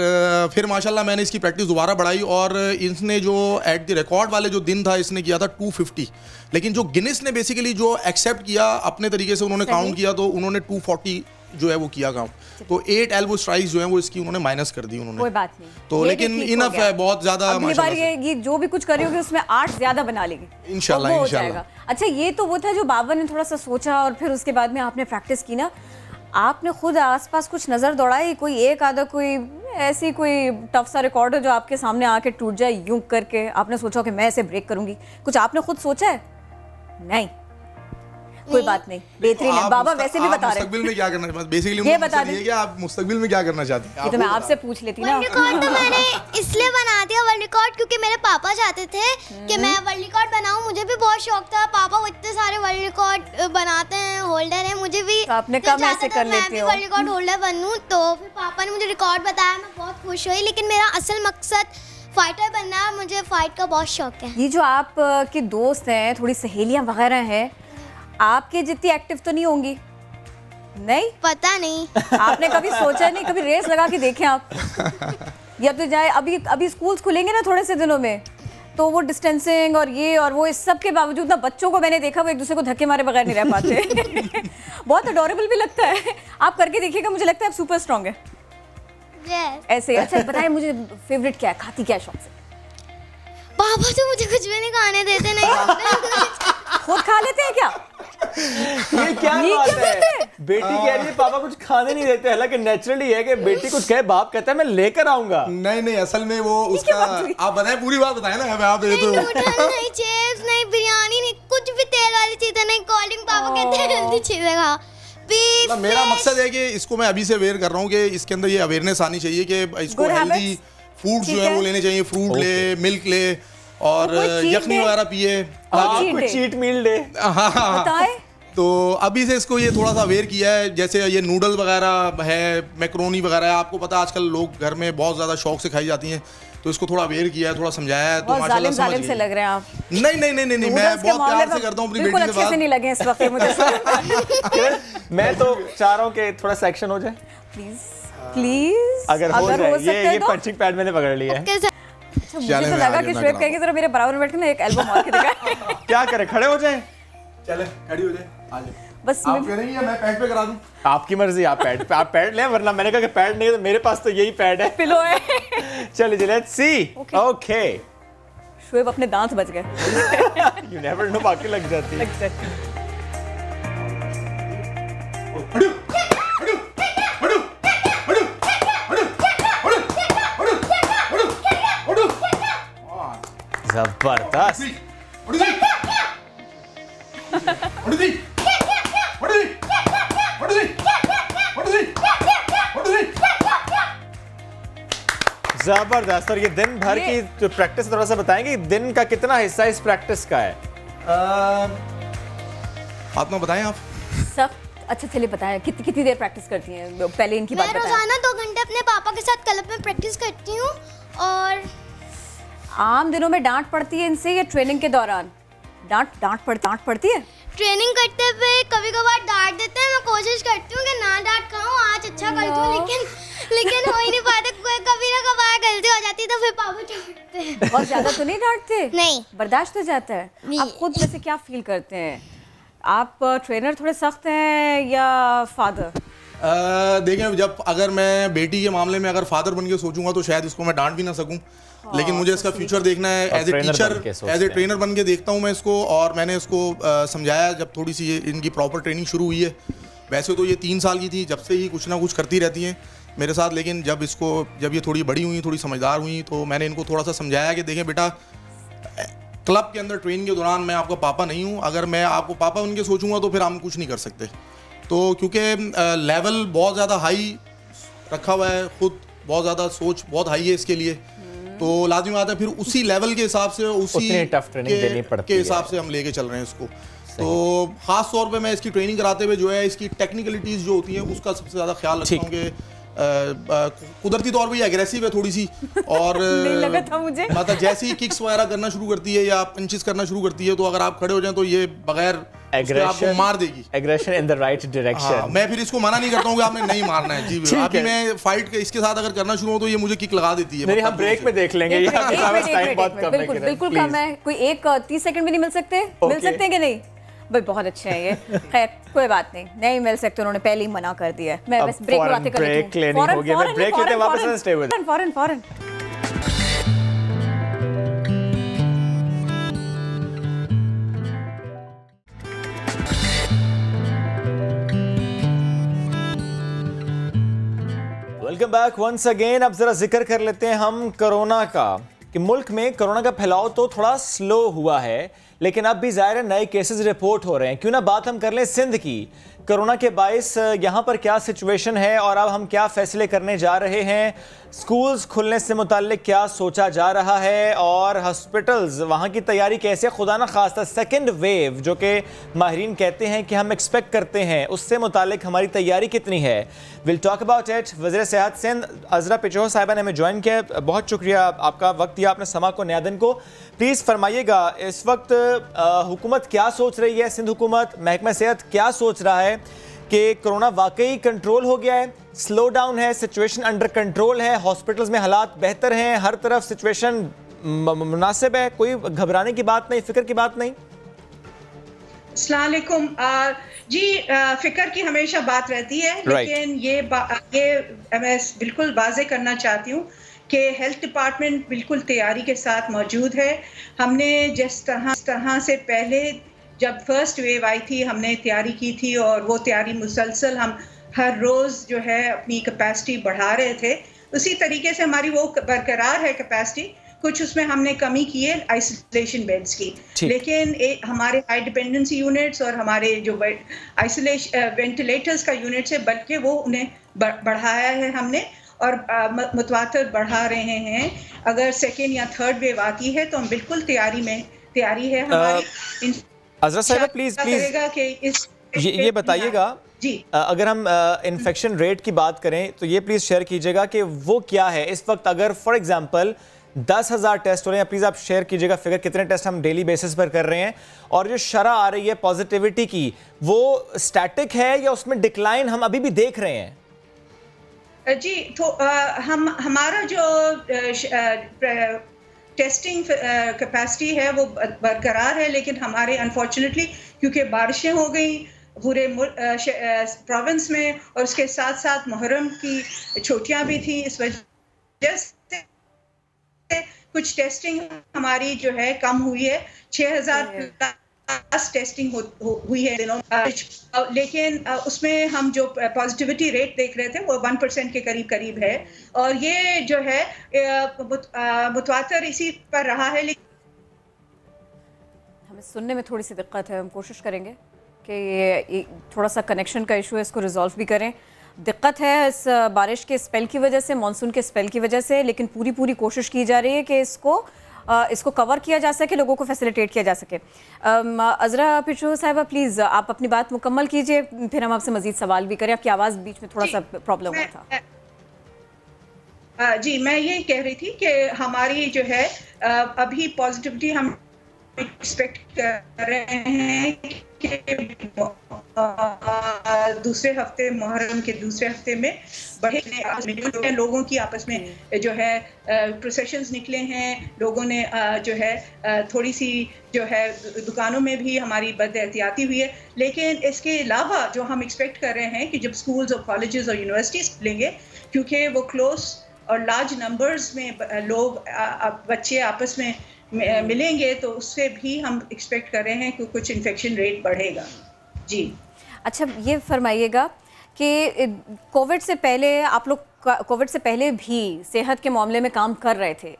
फिर माशाल्लाह मैंने इसकी प्रैक्टिस दोबारा बढ़ाई और इसने जो एट द रिकॉर्ड वाले जो दिन था इसने किया था 250, लेकिन जो गिनीज ने बेसिकली जो एक्सेप्ट किया अपने तरीके से उन्होंने काउंट किया तो उन्होंने 240 जो है वो किया काउंट। तो 8 एल्बो स्ट्राइक्स जो है वो इसकी उन्होंने माइनस कर दी उन्होंने। कोई बात नहीं, तो लेकिन इनफ है, बहुत ज़्यादा माशाल्लाह ये जो भी कुछ कर रही होगी उसमें 8 ज़्यादा बना लेगी इंशाल्लाह इंशाल्लाह। अच्छा, ये तो वो था जो बाबा ने थोड़ा सा सोचा और फिर उसके बाद में आपने प्रैक्टिस की ना, आपने खुद आसपास कुछ नज़र दौड़ाई, कोई एक आधा कोई ऐसी कोई टफ सा रिकॉर्ड है जो आपके सामने आके टूट जाए यूं करके, आपने सोचा कि मैं ऐसे ब्रेक करूंगी, कुछ आपने खुद सोचा है? नहीं, कोई बात नहीं, बेहतरीन है। बाबा वैसे भी बता रहे हैं मुस्तकबिल में क्या करना चाहते हैं, बेसिकली ये बता दें कि आप मुस्तकबिल में क्या करना चाहते हैं। ये तो मैं आपसे पूछ लेती ना। वर्ल्ड रिकॉर्ड तो मैंने इसलिए बना दिया वर्ल्ड रिकॉर्ड क्योंकि मेरे पापा चाहते थे कि मैं वर्ल्ड रिकॉर्ड बनाऊं, मुझे भी बहुत शौक था। पापा इतने सारे वर्ल्ड रिकॉर्ड बनाते हैं, होल्डर है, मुझे भी तो आपने कम ऐसे कर लेते हो, मैं वर्ल्ड रिकॉर्ड होल्डर बनूं। तो फिर पापा ने मुझे रिकॉर्ड बताया, मैं बहुत खुश हुई, लेकिन मेरा असल मकसद फाइटर बनना है, मुझे फाइट का बहुत शौक है। ये जो आप के दोस्त हैं, थोड़ी सहेलियां वगैरह हैं, आपके जितनी एक्टिव तो नहीं होंगी? नहीं पता नहीं। आपने कभी सोचा नहीं, कभी रेस लगा के देखें आप? या तो जाए, अभी स्कूल्स खुलेंगे ना थोड़े से दिनों में, तो वो डिस्टेंसिंग और ये और वो, इस सब के बावजूद ना बच्चों को मैंने देखा वो एक दूसरे को धक्के मारे बगैर नहीं रह पाते। बहुत अडोरेबल भी लगता है। आप करके देखिएगा, मुझे लगता है आप सुपर स्ट्रॉन्ग है ऐसे। अच्छा बताएं मुझे, फेवरेट क्या है, खाती क्या है शौक से? पापा तो मुझे कुछ भी नहीं खाने देते, नहीं खुद खा लेते हैं क्या? ये क्या बात है? बेटी कह रही है पापा कुछ खाने नहीं देते, हालांकि नेचुरली है कि बेटी कुछ कहे, बाप कहता है मैं लेकर आऊंगा। नहीं असल में वो उसका आप बताएं, पूरी बात बताएं ना। आप नहीं चिप्स नहीं बिरयानी नहीं कुछ भी तेल वाली चीजें नहीं, कोल्ड ड्रिंक पापा कहते हैं हेल्दी चीजें खा। मेरा मकसद है कि इसको मैं अभी से अवेयर कर रहा हूँ कि इसके अंदर ये अवेयरनेस आनी चाहिए कि इसको हेल्दी फूड जो है वो लेने चाहिए, फ्रूट ले, मिल्क ले और यखनी वगैरह पिए। Cheat meal day. तो अभी से इसको ये थोड़ा सा अवेयर किया है, जैसे ये नूडल वगैरह है, मैक्रोनी वगैरह है, आपको पता है आजकल लोग घर में बहुत ज़्यादा शौक से खाई जाती हैं, तो इसको थोड़ा अवेयर किया है, थोड़ा समझाया है। तो माशाल्लाह समझ से लग रहे हैं आप। नहीं मैं बहुत प्यार से करता हूँ अपनी बेटी से बात। नहीं लगे इस वक्त मुझे। मैं तो चाह रहा हूँ कि थोड़ा सेक्शन हो जाए प्लीज अगर हो जाए। ये पंचिंग पैड मैंने पकड़ लिया है। मुझे तो लगा कि शुएब कहेंगे जरा मेरे बराबर में बैठ के ना एक एल्बो मार के दिखा। क्या करें, खड़े हो जाए? चले खड़ी हो जाए, आ जाए। बस आप कह रही हैं मैं पैड पे करा दूं? आपकी मर्जी, आप पैड लें, वरना मैंने कहा कि पैड नहीं है तो मेरे पास तो यही पैड है, पिलो है। चलिए लेट्स सी। ओके शुएब अपने दांत बच गए। यू नेवर नो, बाकी लग जाती है। जबरदस्त। जबरदस्त। और ये दिन भर की जो प्रैक्टिस, थोड़ा सा बताएंगे दिन का कितना हिस्सा इस प्रैक्टिस का है? आत्मा बताएं आप। सब अच्छा चलिए बताएं, कितनी देर प्रैक्टिस करती हैं? पहले इनकी बात बताएं। मैं रोजाना 2 घंटे अपने पापा के साथ क्लब में प्रैक्टिस करती हूँ। और आम दिनों में डांट पड़ती है इनसे या ट्रेनिंग के दौरान? डांट पड़ती है? ट्रेनिंग करते हुए कभी कभार डांट देते हैं। मैं कोशिश करती हूँ कि ना डांट खाऊं, आज अच्छा करती हूँ, लेकिन हो ही नहीं पाता। कभी ना कभार गलती हो जाती है तो फिर पापा डांटते हैं। बहुत ज्यादा तो नहीं डांटते? नहीं, बर्दाश्त हो जाता है। आप खुद वैसे क्या फील करते हैं? आप ट्रेनर थोड़े सख्त हैं या फादर? देखें, जब अगर मैं बेटी के मामले में अगर फादर बन के सोचूंगा तो शायद इसको मैं डांट भी ना सकूं, लेकिन मुझे इसका फ्यूचर देखना है। As a teacher, as a trainer बन के देखता हूँ मैं इसको। और मैंने इसको समझाया जब थोड़ी सी इनकी प्रॉपर ट्रेनिंग शुरू हुई है। वैसे तो ये 3 साल की थी, जब से ही कुछ ना कुछ करती रहती हैं मेरे साथ, लेकिन जब ये थोड़ी बड़ी हुई, थोड़ी समझदार हुई, तो मैंने इनको थोड़ा सा समझाया कि देखें बेटा, क्लब के अंदर ट्रेनिंग के दौरान मैं आपका पापा नहीं हूँ। अगर मैं आपको पापा बन के सोचूंगा तो फिर हम कुछ नहीं कर सकते। तो क्योंकि लेवल बहुत ज़्यादा हाई रखा हुआ है, खुद बहुत ज़्यादा सोच बहुत हाई है इसके लिए, तो लाजिम आता है फिर उसी लेवल के हिसाब से, उसी टफ ट्रेनिंग देनी पड़ती है, के हिसाब से हम लेके चल रहे हैं इसको। तो ख़ास तौर पे मैं इसकी ट्रेनिंग कराते हुए जो है इसकी टेक्निकलिटीज़ जो होती हैं उसका सबसे ज़्यादा ख्याल रखता हूँ कि कुदरती तौर पे ये एग्रेसिव है थोड़ी सी, और नहीं लगा था मुझे। मतलब जैसे ही किक्स वगैरह करना शुरू करती है या पंचेस करना शुरू करती है, तो अगर आप खड़े हो जाएं तो ये बगैर आपको मार देगी। Aggression in the right direction. मैं फिर इसको मना नहीं करता हूँ कि आपने नहीं मारना है। जी अभी मैं फाइट इसके साथ अगर करना शुरू हो तो ये मुझे किक लगा देती है। नहीं, हम ब्रेक में देख लेंगे, बिल्कुल कम है। कोई एक 30 सेकंड भी नहीं मिल सकते? मिल सकते हैं कि नहीं भाई? बहुत अच्छे हैं ये। खैर कोई बात नहीं मिल सकते, उन्होंने पहले ही मना कर दिया है। मैं बस ब्रेक लेते कर लेती हूं। ब्रेक लेते वापस stay with foreign. Welcome back once again. अब जरा जिक्र कर लेते हैं हम कोरोना का, कि मुल्क में कोरोना का फैलाव तो थोड़ा स्लो हुआ है, लेकिन अब भी ज़ाहिर है नए केसेस रिपोर्ट हो रहे हैं। क्यों ना बात हम कर लें सिंध की। कोरोना के बायस यहाँ पर क्या सिचुएशन है और अब हम क्या फैसले करने जा रहे हैं, स्कूल्स खुलने से मुताल्लिक क्या सोचा जा रहा है, और हॉस्पिटल्स वहाँ की तैयारी कैसे, खुदा न खास्ता सेकेंड वेव जो कि माहिरीन कहते हैं कि हम एक्सपेक्ट करते हैं, उससे मुताल्लिक हमारी तैयारी कितनी है। Will talk about it. वज़ीर सेहत सिंध अज़रा पिचोह साहिबा ने हमें ज्वाइन किया। बहुत शुक्रिया आपका वक्त दिया आपने समा को न्यादन को। प्लीज़ फरमाइएगा इस वक्त हुकूमत क्या सोच रही है, सिंध हुकूमत, महकमा सेहत क्या सोच रहा है कि कोरोना वाकई कंट्रोल हो गया है, स्लो डाउन है, सिचुएशन अंडर कंट्रोल है, हॉस्पिटल्स में हालात बेहतर हैं, हर तरफ सिचुएशन मुनासिब है, कोई घबराने की बात नहीं, फिक्र की बात नहीं? अस्सलाम वालेकुम। जी फिक्र की हमेशा बात रहती है, लेकिन ये मैं बिल्कुल वाज़े करना चाहती हूँ कि हेल्थ डिपार्टमेंट बिल्कुल तैयारी के साथ मौजूद है। हमने जिस तरह से पहले जब फर्स्ट वेव आई थी हमने तैयारी की थी और वो तैयारी मुसलसल हम हर रोज़ जो है अपनी कैपेसिटी बढ़ा रहे थे। उसी तरीके से हमारी वो बरकरार है कैपेसिटी। कुछ उसमें हमने कमी की है आइसोलेशन बेड्स की, लेकिन हमारे हाई डिपेंडेंसी यूनिट्स और हमारे जो आइसोलेशन वेंटिलेटर्स का यूनिट्स है बल्कि वो उन्हें बढ़ाया है हमने और मुतवातर बढ़ा रहे हैं। अगर सेकेंड या थर्ड वेव आती है तो हम बिल्कुल तैयारी है हमारी। अज़रा साहिबा प्लीज ये बताइएगा जी, अगर हम इन्फेक्शन रेट की बात करें तो ये प्लीज़ शेयर कीजिएगा कि वो क्या है इस वक्त। अगर फॉर एग्जांपल 10,000 टेस्ट हो रहे हैं, प्लीज़ आप शेयर कीजिएगा फिगर कितने टेस्ट हम डेली बेसिस पर कर रहे हैं, और जो शरह आ रही है पॉजिटिविटी की वो स्टैटिक है या उसमें डिक्लाइन हम अभी भी देख रहे हैं? जी, तो हमारा जो टेस्टिंग कैपेसिटी है वो बरकरार है, लेकिन हमारे अनफॉर्चुनेटली क्योंकि बारिशें हो गई पूरे प्रोविंस में और उसके साथ साथ मुहर्रम की छुट्टियां भी थी, इस वजह से कुछ टेस्टिंग हमारी जो है कम हुई है। 6,000 प्लस टेस्टिंग हुई है दिनों, लेकिन उसमें हम जो पॉजिटिविटी रेट देख रहे थे वो 1% के करीब है और ये जो है मुतवातर इसी पर रहा है। लेकिन हमें सुनने में थोड़ी सी दिक्कत है, हम कोशिश करेंगे कि थोड़ा सा कनेक्शन का इशू है, इसको रिजॉल्व भी करें। दिक्कत है इस बारिश के स्पेल की वजह से, मानसून के स्पेल की वजह से, लेकिन पूरी कोशिश की जा रही है कि इसको कवर किया जा सके, लोगों को फैसिलिटेट किया जा सके। अज़रा पिचो साहिबा प्लीज़ आप अपनी बात मुकम्मल कीजिए, फिर हम आपसे मज़ीद सवाल भी करें। आपकी आवाज़ बीच में थोड़ा सा प्रॉब्लम हुआ था। जी, मैं ये कह रही थी कि हमारी जो है अभी पॉजिटिविटी हम एक्सपेक्ट कर रहे हैं कि दूसरे हफ्ते मुहर्रम के दूसरे हफ्ते में बढ़े लोगों की आपस में जो है प्रोसेशंस निकले हैं। लोगों ने जो है थोड़ी सी जो है दुकानों में भी हमारी बद एहतियाती हुई है, लेकिन इसके अलावा जो हम एक्सपेक्ट कर रहे हैं कि जब स्कूल्स और कॉलेजेस और यूनिवर्सिटीज़ खुलेंगे, क्योंकि वो क्लोज और लार्ज नंबर्स में लोग बच्चे आपस में मिलेंगे, तो उससे भी हम एक्सपेक्ट कर रहे हैं कि कुछ इन्फेक्शन रेट बढ़ेगा। जी, अच्छा ये फरमाइएगा कि कोविड से पहले आप लोग कोविड से पहले भी सेहत के मामले में काम कर रहे थे,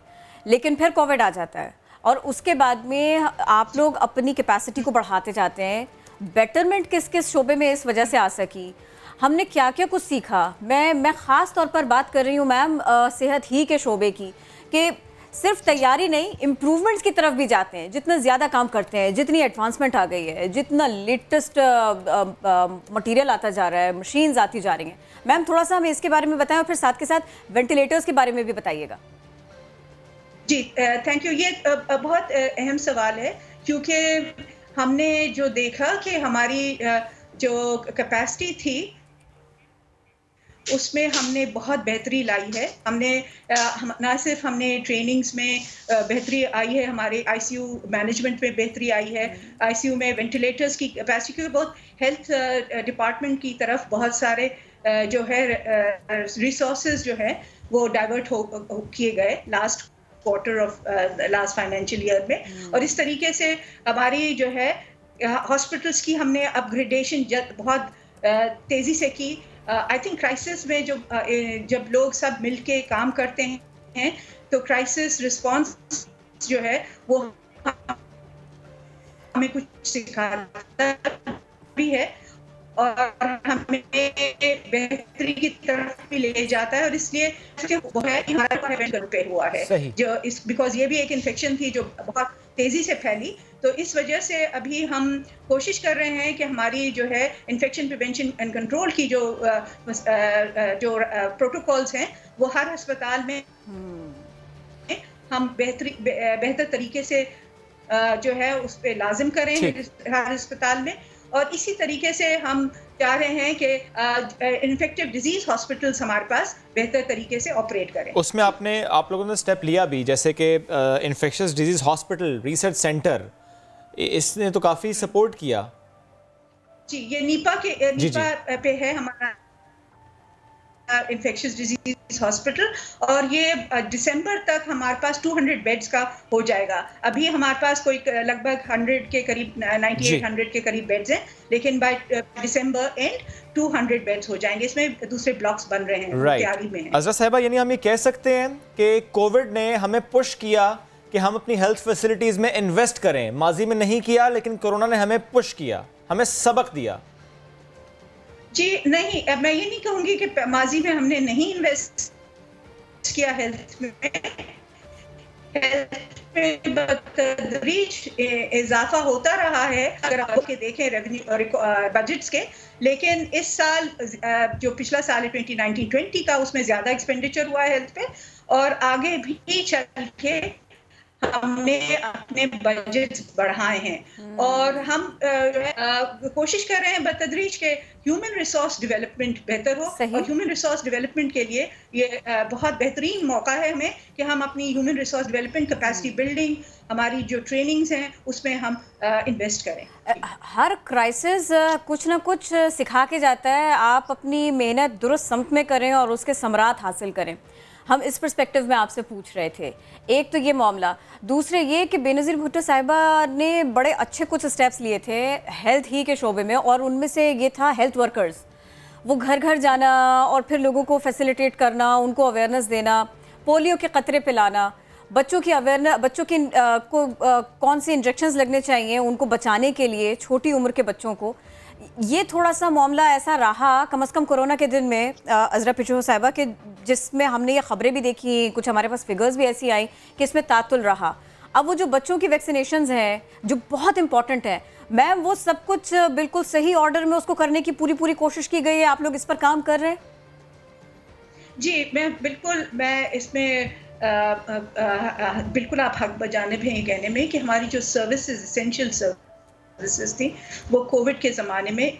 लेकिन फिर कोविड आ जाता है और उसके बाद में आप लोग अपनी कैपेसिटी को बढ़ाते जाते हैं। बेटरमेंट किस किस शोबे में इस वजह से आ सकी, हमने क्या क्या कुछ सीखा? मैं ख़ास तौर पर बात कर रही हूँ मैम सेहत ही के शोबे की, कि सिर्फ तैयारी नहीं, इम्प्रूवमेंट्स की तरफ भी जाते हैं। जितना ज़्यादा काम करते हैं, जितनी एडवांसमेंट आ गई है, जितना लेटेस्ट मटेरियल आता जा रहा है, मशीन्स आती जा रही हैं, मैम थोड़ा सा हमें इसके बारे में बताएं और फिर साथ के साथ वेंटिलेटर्स के बारे में भी बताइएगा। जी, थैंक यू। ये बहुत अहम सवाल है, क्योंकि हमने जो देखा कि हमारी जो कैपेसिटी थी उसमें हमने बहुत बेहतरी लाई है। हमने ना सिर्फ हमने ट्रेनिंग्स में बेहतरी आई है, हमारे आईसीयू मैनेजमेंट में बेहतरी आई है, आईसीयू में वेंटिलेटर्स की कैपेसिटी, क्योंकि बहुत हेल्थ डिपार्टमेंट की तरफ बहुत सारे जो है रिसोर्सेज जो है वो डाइवर्ट किए गए last quarter of last financial year में। और इस तरीके से हमारी जो है हॉस्पिटल्स की हमने अपग्रेडेशन बहुत तेज़ी से की। आई थिंक क्राइसिस में जब लोग सब मिलके काम करते हैं तो क्राइसिस रिस्पांस जो है वो हमें कुछ सिखाता भी है और हमें बेहतरी की तरफ भी ले जाता है। और इसलिए वो है हमारा पे हुआ है जो इस बिकॉज ये भी एक इन्फेक्शन थी जो बहुत तेज़ी से फैली, तो इस वजह से अभी हम कोशिश कर रहे हैं कि हमारी जो है इन्फेक्शन प्रिवेंशन एंड कंट्रोल की जो प्रोटोकॉल्स हैं वो हर अस्पताल में हम बेहतर तरीके से जो है उस पर लाजिम करें हर अस्पताल में। और इसी तरीके से हम चाह रहे हैं कि इन्फेक्टिव डिजीज हॉस्पिटल्स हमारे पास बेहतर तरीके से ऑपरेट करें। उसमें आप लोगों ने स्टेप लिया भी, जैसे कि infectious disease hospital research centre, इसने तो काफ़ी सपोर्ट किया। जी, ये नीपा पे है हमारा इन्फेक्शियस डिजीज हॉस्पिटल, और ये दिसंबर तक हमारे पास 200 बेड्स का हो जाएगा। अभी हमारे पास कोई लगभग 100 के करीब 98-100 के करीब बेड्स हैं, लेकिन बाय दिसंबर एंड 200 बेड्स हो जाएंगे। इसमें दूसरे ब्लॉक्स बन रहे हैं, तैयारी में हैं। अज़रा साहिबा, यानी हम ये कह सकते हैं कि कोविड ने हमें पुश किया कि हम अपनी हेल्थ फैसिलिटीज़ में इन्वेस्ट करें। माजी में नहीं किया, लेकिन कोरोना ने हमें पुश किया, हमें सबक दिया। जी नहीं, मैं ये नहीं कहूँगी कि माजी में हमने नहीं इन्वेस्ट किया हेल्थ में। हेल्थ में बतदरीज इजाफा होता रहा है, अगर आप के देखें रेवेन्यू और बजट्स के। लेकिन इस साल जो पिछला साल है 2019-20 का, उसमें ज़्यादा एक्सपेंडिचर हुआ है हेल्थ पे, और आगे भी चल के हमने अपने बजट बढ़ाए हैं। और हम कोशिश कर रहे हैं बतदरीज के ह्यूमन रिसोर्स डेवलपमेंट बेहतर हो, और ह्यूमन रिसोर्स डेवलपमेंट के लिए ये बहुत बेहतरीन मौका है हमें कि हम अपनी human resource development, capacity building, हमारी जो ट्रेनिंग्स हैं उसमें हम इन्वेस्ट करें। हर क्राइसिस कुछ ना कुछ सिखा के जाता है। आप अपनी मेहनत दुरुस्त समत में करें और उसके समरात हासिल करें। हम इस पर्सपेक्टिव में आपसे पूछ रहे थे। एक तो ये मामला, दूसरे ये कि बेनज़ीर भुट्टो साहिबा ने बड़े अच्छे कुछ स्टेप्स लिए थे हेल्थ ही के शोबे में, और उनमें से ये था हेल्थ वर्कर्स। वो घर घर जाना और फिर लोगों को फैसिलिटेट करना, उनको अवेयरनेस देना, पोलियो के कतरे पिलाना, बच्चों की अवेयरनेस, बच्चों की कौन सी इंजेक्शंस लगने चाहिए उनको बचाने के लिए, छोटी उम्र के बच्चों को। ये थोड़ा सा मामला ऐसा रहा कम से कम कोरोना के दिन में अज़रा पिचो साहिबा के, जिसमें हमने ये खबरें भी देखी, कुछ हमारे पास फिगर्स भी ऐसी आई कि इसमें तातुल रहा। अब वो जो बच्चों की वैक्सीनेशंस हैं जो बहुत इंपॉर्टेंट है, मैम वो सब कुछ बिल्कुल सही ऑर्डर में उसको करने की पूरी कोशिश की गई है। आप लोग इस पर काम कर रहे हैं? जी मैं इसमें बिल्कुल आप हक बजानिब हैं ये कहने में कि हमारी जो सर्विसेज, एसेंशियल सर्विसेज थी, वो कोविड के ज़माने में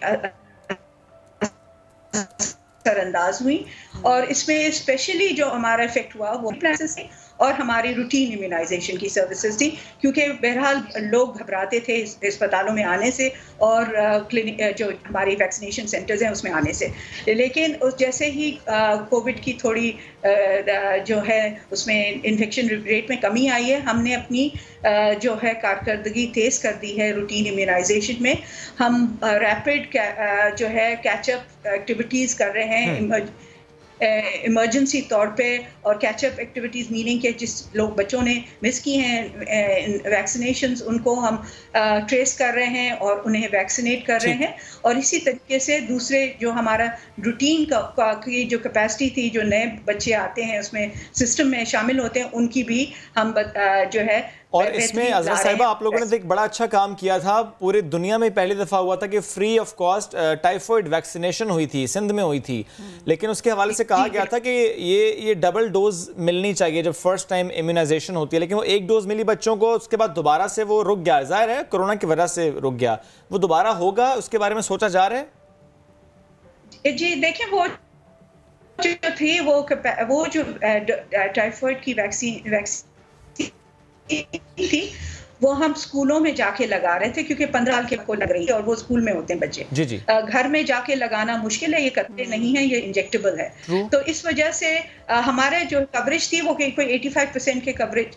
असरअंदाज हुई। और इसमें स्पेशली जो हमारा इफेक्ट हुआ वो क्लासेस थी और हमारी रूटीन इम्यूनाइजेशन की सर्विसेज थी, क्योंकि बहरहाल लोग घबराते थे अस्पतालों में आने से और क्लिनिक जो हमारी वैक्सीनेशन सेंटर्स हैं उसमें आने से। लेकिन जैसे ही कोविड की थोड़ी जो है उसमें इन्फेक्शन रेट में कमी आई है, हमने अपनी जो है कारकर्दगी तेज़ कर दी है रूटीन इम्यूनाइजेशन में। हम रैपिड जो है कैचअप एक्टिविटीज़ कर रहे हैं इमरजेंसी तौर पे, और कैचअप एक्टिविटीज़ मीनिंग के जिस लोग बच्चों ने मिस की हैं वैक्सीनेशंस, उनको हम ट्रेस कर रहे हैं और उन्हें वैक्सीनेट कर रहे हैं। और इसी तरीके से दूसरे जो हमारा रूटीन की जो कैपेसिटी थी, जो नए बच्चे आते हैं उसमें सिस्टम में शामिल होते हैं, उनकी भी हम जो है। और इसमें अज़रा साहिबा आप लोगों ने एक बड़ा अच्छा काम किया था। पूरी दुनिया में पहली दफ़ा हुआ था कि free of cost typhoid vaccination हुई थी, सिंध में हुई थी। लेकिन उसके हवाले से कहा गया था कि ये डबल डोज मिलनी चाहिए जब फर्स्ट टाइम इम्यूनाइजेशन होती है, लेकिन वो एक डोज मिली बच्चों को, उसके बाद दोबारा से वो रुक गया। जाहिर है कोरोना की वजह से रुक गया, वो दोबारा होगा, उसके बारे में सोचा जा रहा है? जी देखिए, वो जो थी वो जो टाइफॉइड की वैक्सीन थी, वो हम स्कूलों में जाके लगा रहे थे, क्योंकि 15 साल के को लग रही है और वो स्कूल में होते हैं बच्चे। जी। घर में जाके लगाना मुश्किल है, ये कतरे नहीं है, ये इंजेक्टेबल है। तो इस वजह से हमारे जो कवरेज थी वो कोई 85% के कवरेज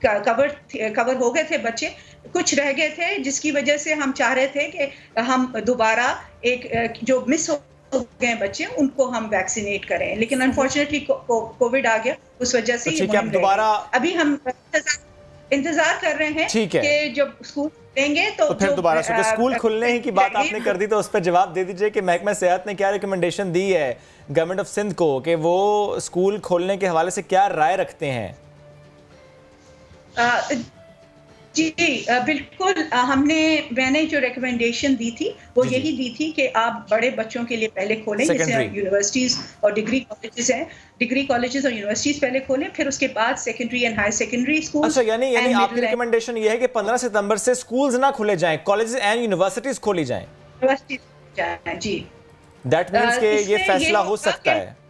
कवर हो गए थे बच्चे, कुछ रह गए थे, जिसकी वजह से हम चाह रहे थे कि हम दोबारा एक जो मिस हो गए बच्चे उनको हम वैक्सीनेट करें। लेकिन अनफॉर्चुनेटली कोविड आ गया, उस वजह से दोबारा अभी हम इंतजार कर रहे हैं कि जब स्कूल खुलेंगे तो फिर दोबारा स्कूल खुलने की बात आपने कर दी, तो उस पर जवाब दे दीजिए कि महकमा सेहत ने क्या रिकमेंडेशन दी है गवर्नमेंट ऑफ सिंध को कि वो स्कूल खोलने के हवाले से क्या राय रखते हैं? जी बिल्कुल, मैंने जो रिकमेंडेशन दी थी वो यही दी थी कि आप बड़े बच्चों के लिए पहले खोलें, जैसे यूनिवर्सिटीज और डिग्री कॉलेजेस हैं, डिग्री कॉलेजेस और यूनिवर्सिटीज पहले खोलें, फिर उसके बाद secondary and higher secondary school. अच्छा, यानी आपकी रिकमेंडेशन ये है कि 15 सितंबर से स्कूल्स ना खुले जाएं, कॉलेजेस एंड यूनिवर्सिटीज खोली जाएं? जी, दैट मींस कि ये फैसला हो सकता है।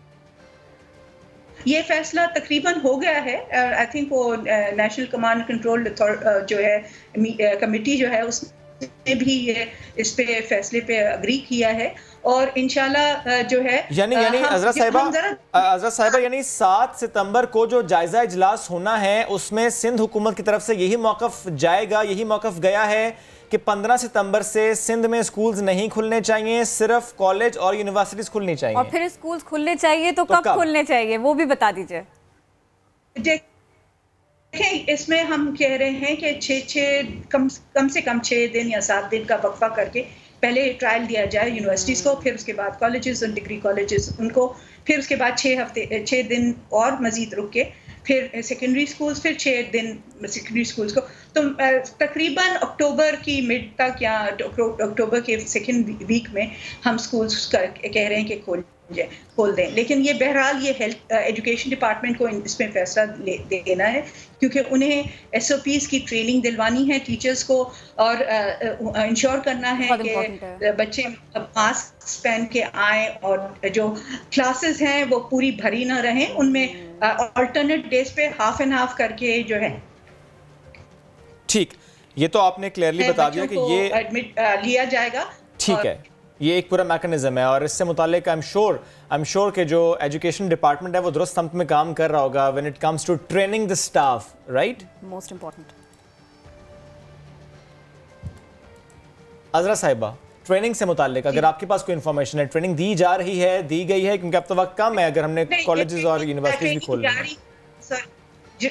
ये फैसला तकरीबन हो गया है। आई थिंक वो नेशनल कमांड कंट्रोल जो है कमेटी जो है ने भी ये इस पे फैसले पे अग्री किया है और इंशाल्लाह जो है यानी अज़रा साहिबा यानी 7 सितंबर को जो जायजा इजलास होना है उसमें सिंध हुकूमत की तरफ से यही मौक़िफ़ जाएगा, यही मौक़िफ़ गया है कि 15 सितंबर से सिंध में स्कूल्स नहीं खुलने चाहिए, सिर्फ कॉलेज और यूनिवर्सिटीज खुलनी चाहिए। और फिर स्कूल्स खुलने चाहिए तो कब खुलने चाहिए वो भी बता दीजिए। इसमें हम कह रहे हैं कि कम से कम 6 दिन या 7 दिन का वक्फा करके पहले ट्रायल दिया जाए यूनिवर्सिटीज को, फिर उसके बाद कॉलेजेस और डिग्री कॉलेजेस उनको, फिर उसके बाद 6 दिन और मजीद रुक के फिर सेकेंडरी स्कूल्स, फिर 6 दिन सेकेंडरी स्कूल्स को। तो तकरीबन अक्टूबर की मिड तक या अक्टूबर के सेकेंड वीक में हम स्कूल्स कह रहे हैं कि खोल दें। लेकिन ये बहरहाल ये हेल्थ एजुकेशन डिपार्टमेंट को इसमें फैसला देना है क्योंकि उन्हें SOPs की ट्रेनिंग दिलवानी है टीचर्स को और इंश्योर करना है कि बच्चे मास्क पहन के आए और जो क्लासेस हैं वो पूरी भरी ना रहें, उनमें अल्टरनेट डेज पे हाफ एंड हाफ करके जो है। ठीक, ये तो आपने क्लियरली बता दिया कि ये एडमिट लिया जाएगा। ठीक है, ये एक पूरा मैकेनिज्म है और इससे मुतालिक आई एम श्योर कि जो एजुकेशन डिपार्टमेंट है वो दुरुस्त समत में काम कर रहा होगा when it comes to training the staff, right? Most important. Azra साहिबा, ट्रेनिंग से मुतालिक अगर आपके पास कोई इन्फॉर्मेशन है, ट्रेनिंग दी जा रही है, दी गई है? क्योंकि अब तो वक्त कम है, अगर हमने कॉलेजेस और यूनिवर्सिटीज भी खोल ली।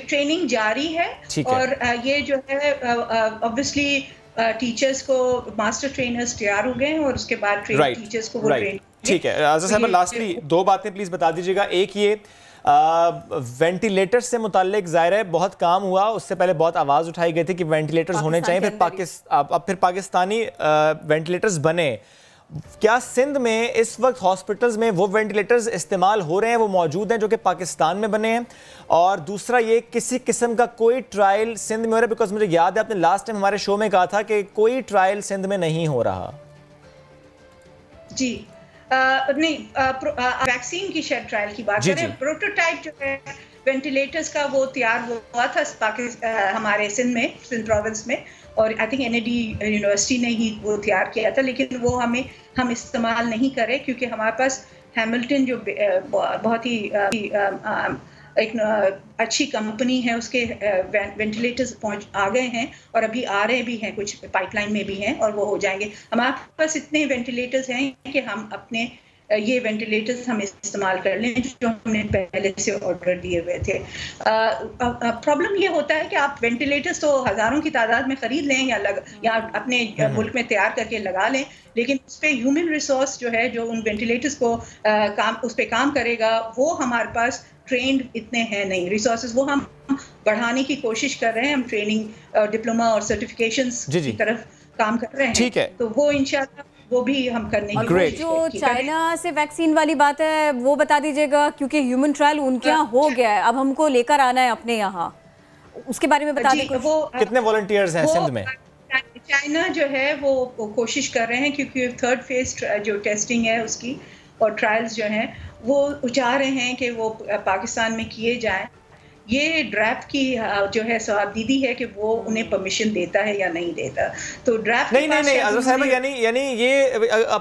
ट्रेनिंग जारी है और ये जो है ऑब्वियसली टीचर्स को मास्टर ट्रेनर्स तैयार हो गए हैं और उसके बाद टीचर्स को वो ट्रेन। ठीक है अज़रा साहिबा, लास्टली 2 बातें प्लीज बता दीजिएगा। एक ये वेंटिलेटर से मुताल्लिक ज़ाहिर है बहुत काम हुआ, उससे पहले बहुत आवाज़ उठाई गई थी कि वेंटिलेटर्स होने चाहिए, फिर पाकिस्तानी वेंटिलेटर्स बने। क्या सिंध में इस वक्त हॉस्पिटल्स में वो वेंटिलेटर्स इस्तेमाल हो रहे हैं, वो मौजूद हैं जो कि पाकिस्तान में बने हैं? और दूसरा ये, किसी किस्म का कोई ट्रायल सिंध में हो रहा है? बिकॉज मुझे याद है आपने लास्ट टाइम हमारे शो में कहा था कि कोई ट्रायल सिंध में नहीं हो रहा। जी नहीं, वैक्सीन की शायद ट्रायल की बात करें। प्रोटोटाइप जो है वेंटिलेटर्स का वो तैयार हुआ था हमारे सिंध में, सिंध प्रोविंस में, और आई थिंक NAD यूनिवर्सिटी ने ही वो तैयार किया था, लेकिन वो हम इस्तेमाल नहीं करें क्योंकि हमारे पास हैमिल्टन जो बहुत ही एक अच्छी कंपनी है, उसके वेंटिलेटर्स आ गए हैं और अभी आ रहे भी हैं, कुछ पाइपलाइन में भी हैं और वो हो जाएंगे। हमारे पास इतने वेंटिलेटर्स हैं कि हम अपने ये वेंटिलेटर्स हम इस्तेमाल कर लें जो हमने पहले से ऑर्डर दिए हुए थे। प्रॉब्लम ये होता है कि आप वेंटिलेटर्स तो हज़ारों की तादाद में ख़रीद लें या अपने मुल्क में तैयार करके लगा लें, लेकिन उस पर ह्यूमन रिसोर्स जो है जो उन वेंटिलेटर्स को उस पर काम करेगा, वो हमारे पास ट्रेंड इतने हैं नहीं। रिसोर्सेज वो हम बढ़ाने की कोशिश कर रहे हैं, हम ट्रेनिंग डिप्लोमा और सर्टिफिकेशंस की तरफ काम कर रहे हैं। ठीक है, तो वो इंशाल्लाह वो भी हम करने की जो चाइना से वैक्सीन वाली बात है वो बता दीजिएगा, क्योंकि ह्यूमन ट्रायल उनके यहाँ हो गया है, अब हमको लेकर आना है अपने यहाँ, उसके बारे में बता दीजिए। कितने वॉलंटियर्स हैं सिंध में? चाइना जो है वो कोशिश कर रहे हैं क्योंकि 3rd फेज जो टेस्टिंग है उसकी और ट्रायल्स जो हैं वो चाह रहे हैं कि वो पाकिस्तान में किए जाएं। ये ड्राफ्ट की जो है सवाब दीदी है कि वो उन्हें परमिशन देता है या नहीं देता। तो ड्राफ्ट नहीं अज़रा साहिबा, यानी ये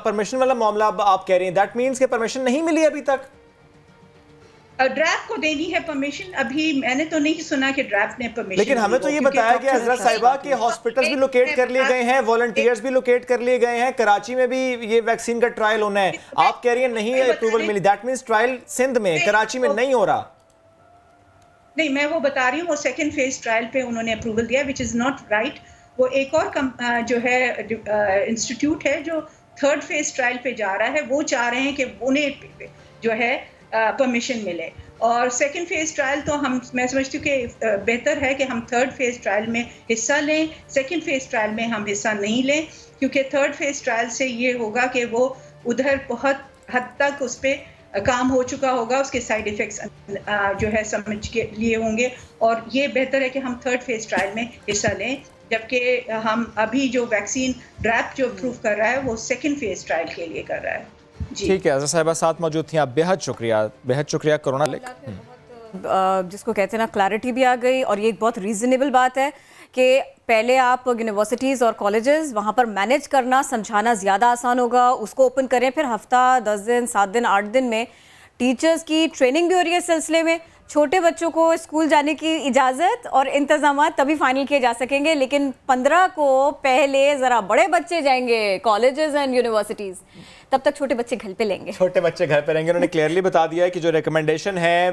परमिशन वाला मामला आप कह रही हैं, दैट मींस कि परमिशन नहीं मिली अभी तक? ड्राफ्ट को देनी है परमिशन, अभी मैंने तो नहीं सुना कि ड्राफ्ट ने परमिशन। लेकिन हमें तो ये बताया गया अज़रा साहिबा कि हॉस्पिटल्स भी लोकेट कर लिए गए हैं, वॉलंटियर्स भी लोकेट कर लिए गए हैं, कराची में भी ये वैक्सीन का ट्रायल होना है। आप कह रही हैं नहीं अप्रूवल मिली, दैट मींस ट्रायल सिंध में, कराची में नहीं हो रहा। नहीं, मैं वो बता रही हूँ, वो 2nd फेज ट्रायल पे उन्होंने अप्रूवल दिया, विच इज़ नॉट राइट। वो एक और जो है इंस्टीट्यूट है जो 3rd फेज ट्रायल पे जा रहा है, वो चाह रहे हैं कि उन्हें जो है परमिशन मिले। और 2nd फेज ट्रायल तो मैं समझती हूँ कि बेहतर है कि हम 3rd फेज ट्रायल में हिस्सा लें, 2nd फेज ट्रायल में हम हिस्सा नहीं लें, क्योंकि 3rd फेज ट्रायल से ये होगा कि वो उधर बहुत हद तक उस पर काम हो चुका होगा, उसके साइड इफ़ेक्ट्स जो है समझ के लिए होंगे, और ये बेहतर है कि हम 3rd फेज ट्रायल में हिस्सा लें, जबकि हम अभी जो वैक्सीन ड्राफ्ट जो अप्रूव कर रहा है वो 2nd फेज ट्रायल के लिए कर रहा है। ठीक है, अज़रा साहिबा साथ मौजूद थी आप, बेहद शुक्रिया। कोरोना जिसको कहते हैं ना, क्लैरिटी भी आ गई, और ये एक बहुत रीज़नेबल बात है कि पहले आप यूनिवर्सिटीज़ और कॉलेजेस वहाँ पर मैनेज करना, समझाना ज़्यादा आसान होगा, उसको ओपन करें, फिर हफ्ता 10 दिन 7 दिन 8 दिन में टीचर्स की ट्रेनिंग भी हो रही है इस सिलसिले में। छोटे बच्चों को स्कूल जाने की इजाज़त और इंतजाम तभी फाइनल किए जा सकेंगे, लेकिन 15 को पहले ज़रा बड़े बच्चे जाएंगे कॉलेजेस एंड यूनिवर्सिटीज़, तब तक छोटे बच्चे घर पे लेंगे। छोटे बच्चे घर पे रहेंगे। उन्होंने क्लियरली बता दिया है कि जो रिकमेंडेशन है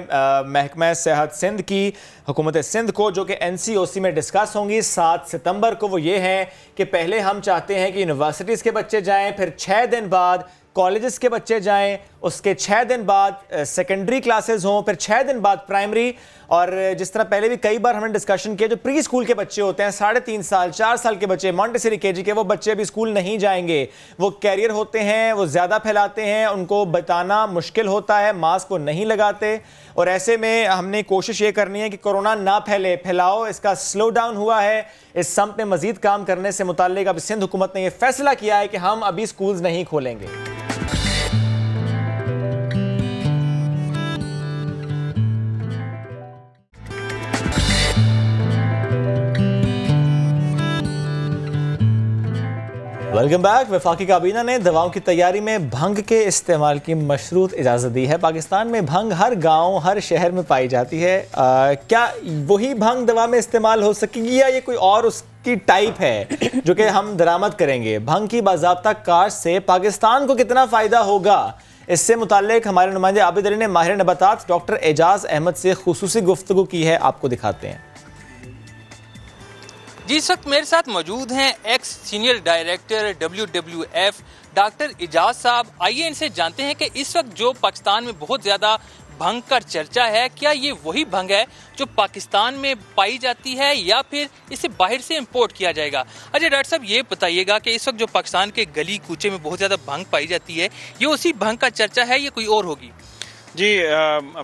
महकमा सेहत सिंध की, हुकूमत सिंध को, जो कि NCOC में डिस्कस होंगी 7 सितंबर को, वो ये है कि पहले हम चाहते हैं कि यूनिवर्सिटीज़ के बच्चे जाएँ, फिर 6 दिन बाद कॉलेजेस के बच्चे जाएं, उसके 6 दिन बाद सेकेंडरी क्लासेस हों, फिर 6 दिन बाद प्राइमरी, और जिस तरह पहले भी कई बार हमने डिस्कशन किया, जो प्री स्कूल के बच्चे होते हैं 3.5 साल 4 साल के बच्चे, मॉन्टेसरी केजी के, वो बच्चे भी स्कूल नहीं जाएंगे। वो कैरियर होते हैं, वो ज़्यादा फैलाते हैं, उनको बताना मुश्किल होता है, मास्क को नहीं लगाते, और ऐसे में हमने कोशिश ये करनी है कि कोरोना ना फैले, फैलाओ इसका स्लो डाउन हुआ है। इस सम्प में मजीद काम करने से मुताल्लिक अब सिंध हुकूमत ने यह फैसला किया है कि हम अभी स्कूल नहीं खोलेंगे। Welcome back. वफाकी काबीना ने दवाओं की तैयारी में भंग के इस्तेमाल की मशरूत इजाज़त दी है। पाकिस्तान में भंग हर गांव हर शहर में पाई जाती है। क्या वही भंग दवा में इस्तेमाल हो सकेगी या ये कोई और उसकी टाइप है जो कि हम दरामद करेंगे? भंग की बाज़ाब्ता काश्त से पाकिस्तान को कितना फ़ायदा होगा, इससे मुताल्लिक हमारे नुमाइंदे आबिद अली ने माहिर नबातात डॉक्टर एजाज अहमद से खुसूसी गुफ्तगू की है, आपको दिखाते हैं। जी, इस वक्त मेरे साथ मौजूद हैं ex senior director WWF doctor Ejaz साहब। आइए इनसे जानते हैं कि इस वक्त जो पाकिस्तान में बहुत ज़्यादा भंग का चर्चा है, क्या ये वही भंग है जो पाकिस्तान में पाई जाती है या फिर इसे बाहर से इंपोर्ट किया जाएगा? अच्छा डॉक्टर साहब, ये बताइएगा कि इस वक्त जो पाकिस्तान के गली कूचे में बहुत ज़्यादा भंग पाई जाती है, ये उसी भंग का चर्चा है या कोई और होगी? जी,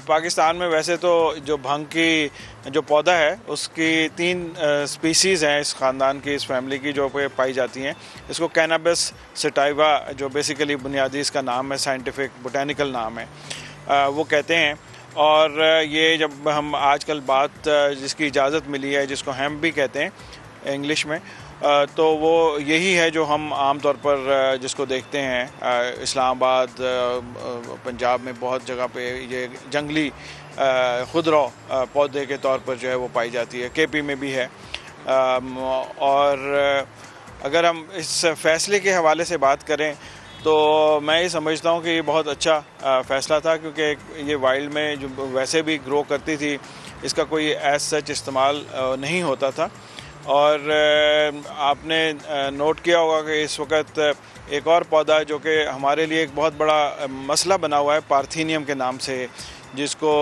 पाकिस्तान में वैसे तो जो भंग की जो पौधा है उसकी 3 स्पीसीज़ हैं इस ख़ानदान की, इस फैमिली की, जो पाई जाती हैं। इसको कैनाबिस सटाइवा, जो बेसिकली बुनियादी इसका नाम है, साइंटिफिक बोटेनिकल नाम है, वो कहते हैं। और ये जब हम आजकल बात जिसकी इजाज़त मिली है, जिसको हेम्प भी कहते हैं इंग्लिश में, तो वो यही है जो हम आम तौर पर जिसको देखते हैं इस्लामाबाद, पंजाब में बहुत जगह पे ये जंगली खुदरौ पौधे के तौर पर जो है वो पाई जाती है। KP में भी है। और अगर हम इस फैसले के हवाले से बात करें तो मैं ये समझता हूँ कि ये बहुत अच्छा फ़ैसला था, क्योंकि ये वाइल्ड में जो वैसे भी ग्रो करती थी, इसका कोई एज सच इस्तेमाल नहीं होता था। और आपने नोट किया होगा कि इस वक्त एक और पौधा जो कि हमारे लिए एक बहुत बड़ा मसला बना हुआ है, पार्थेनियम के नाम से, जिसको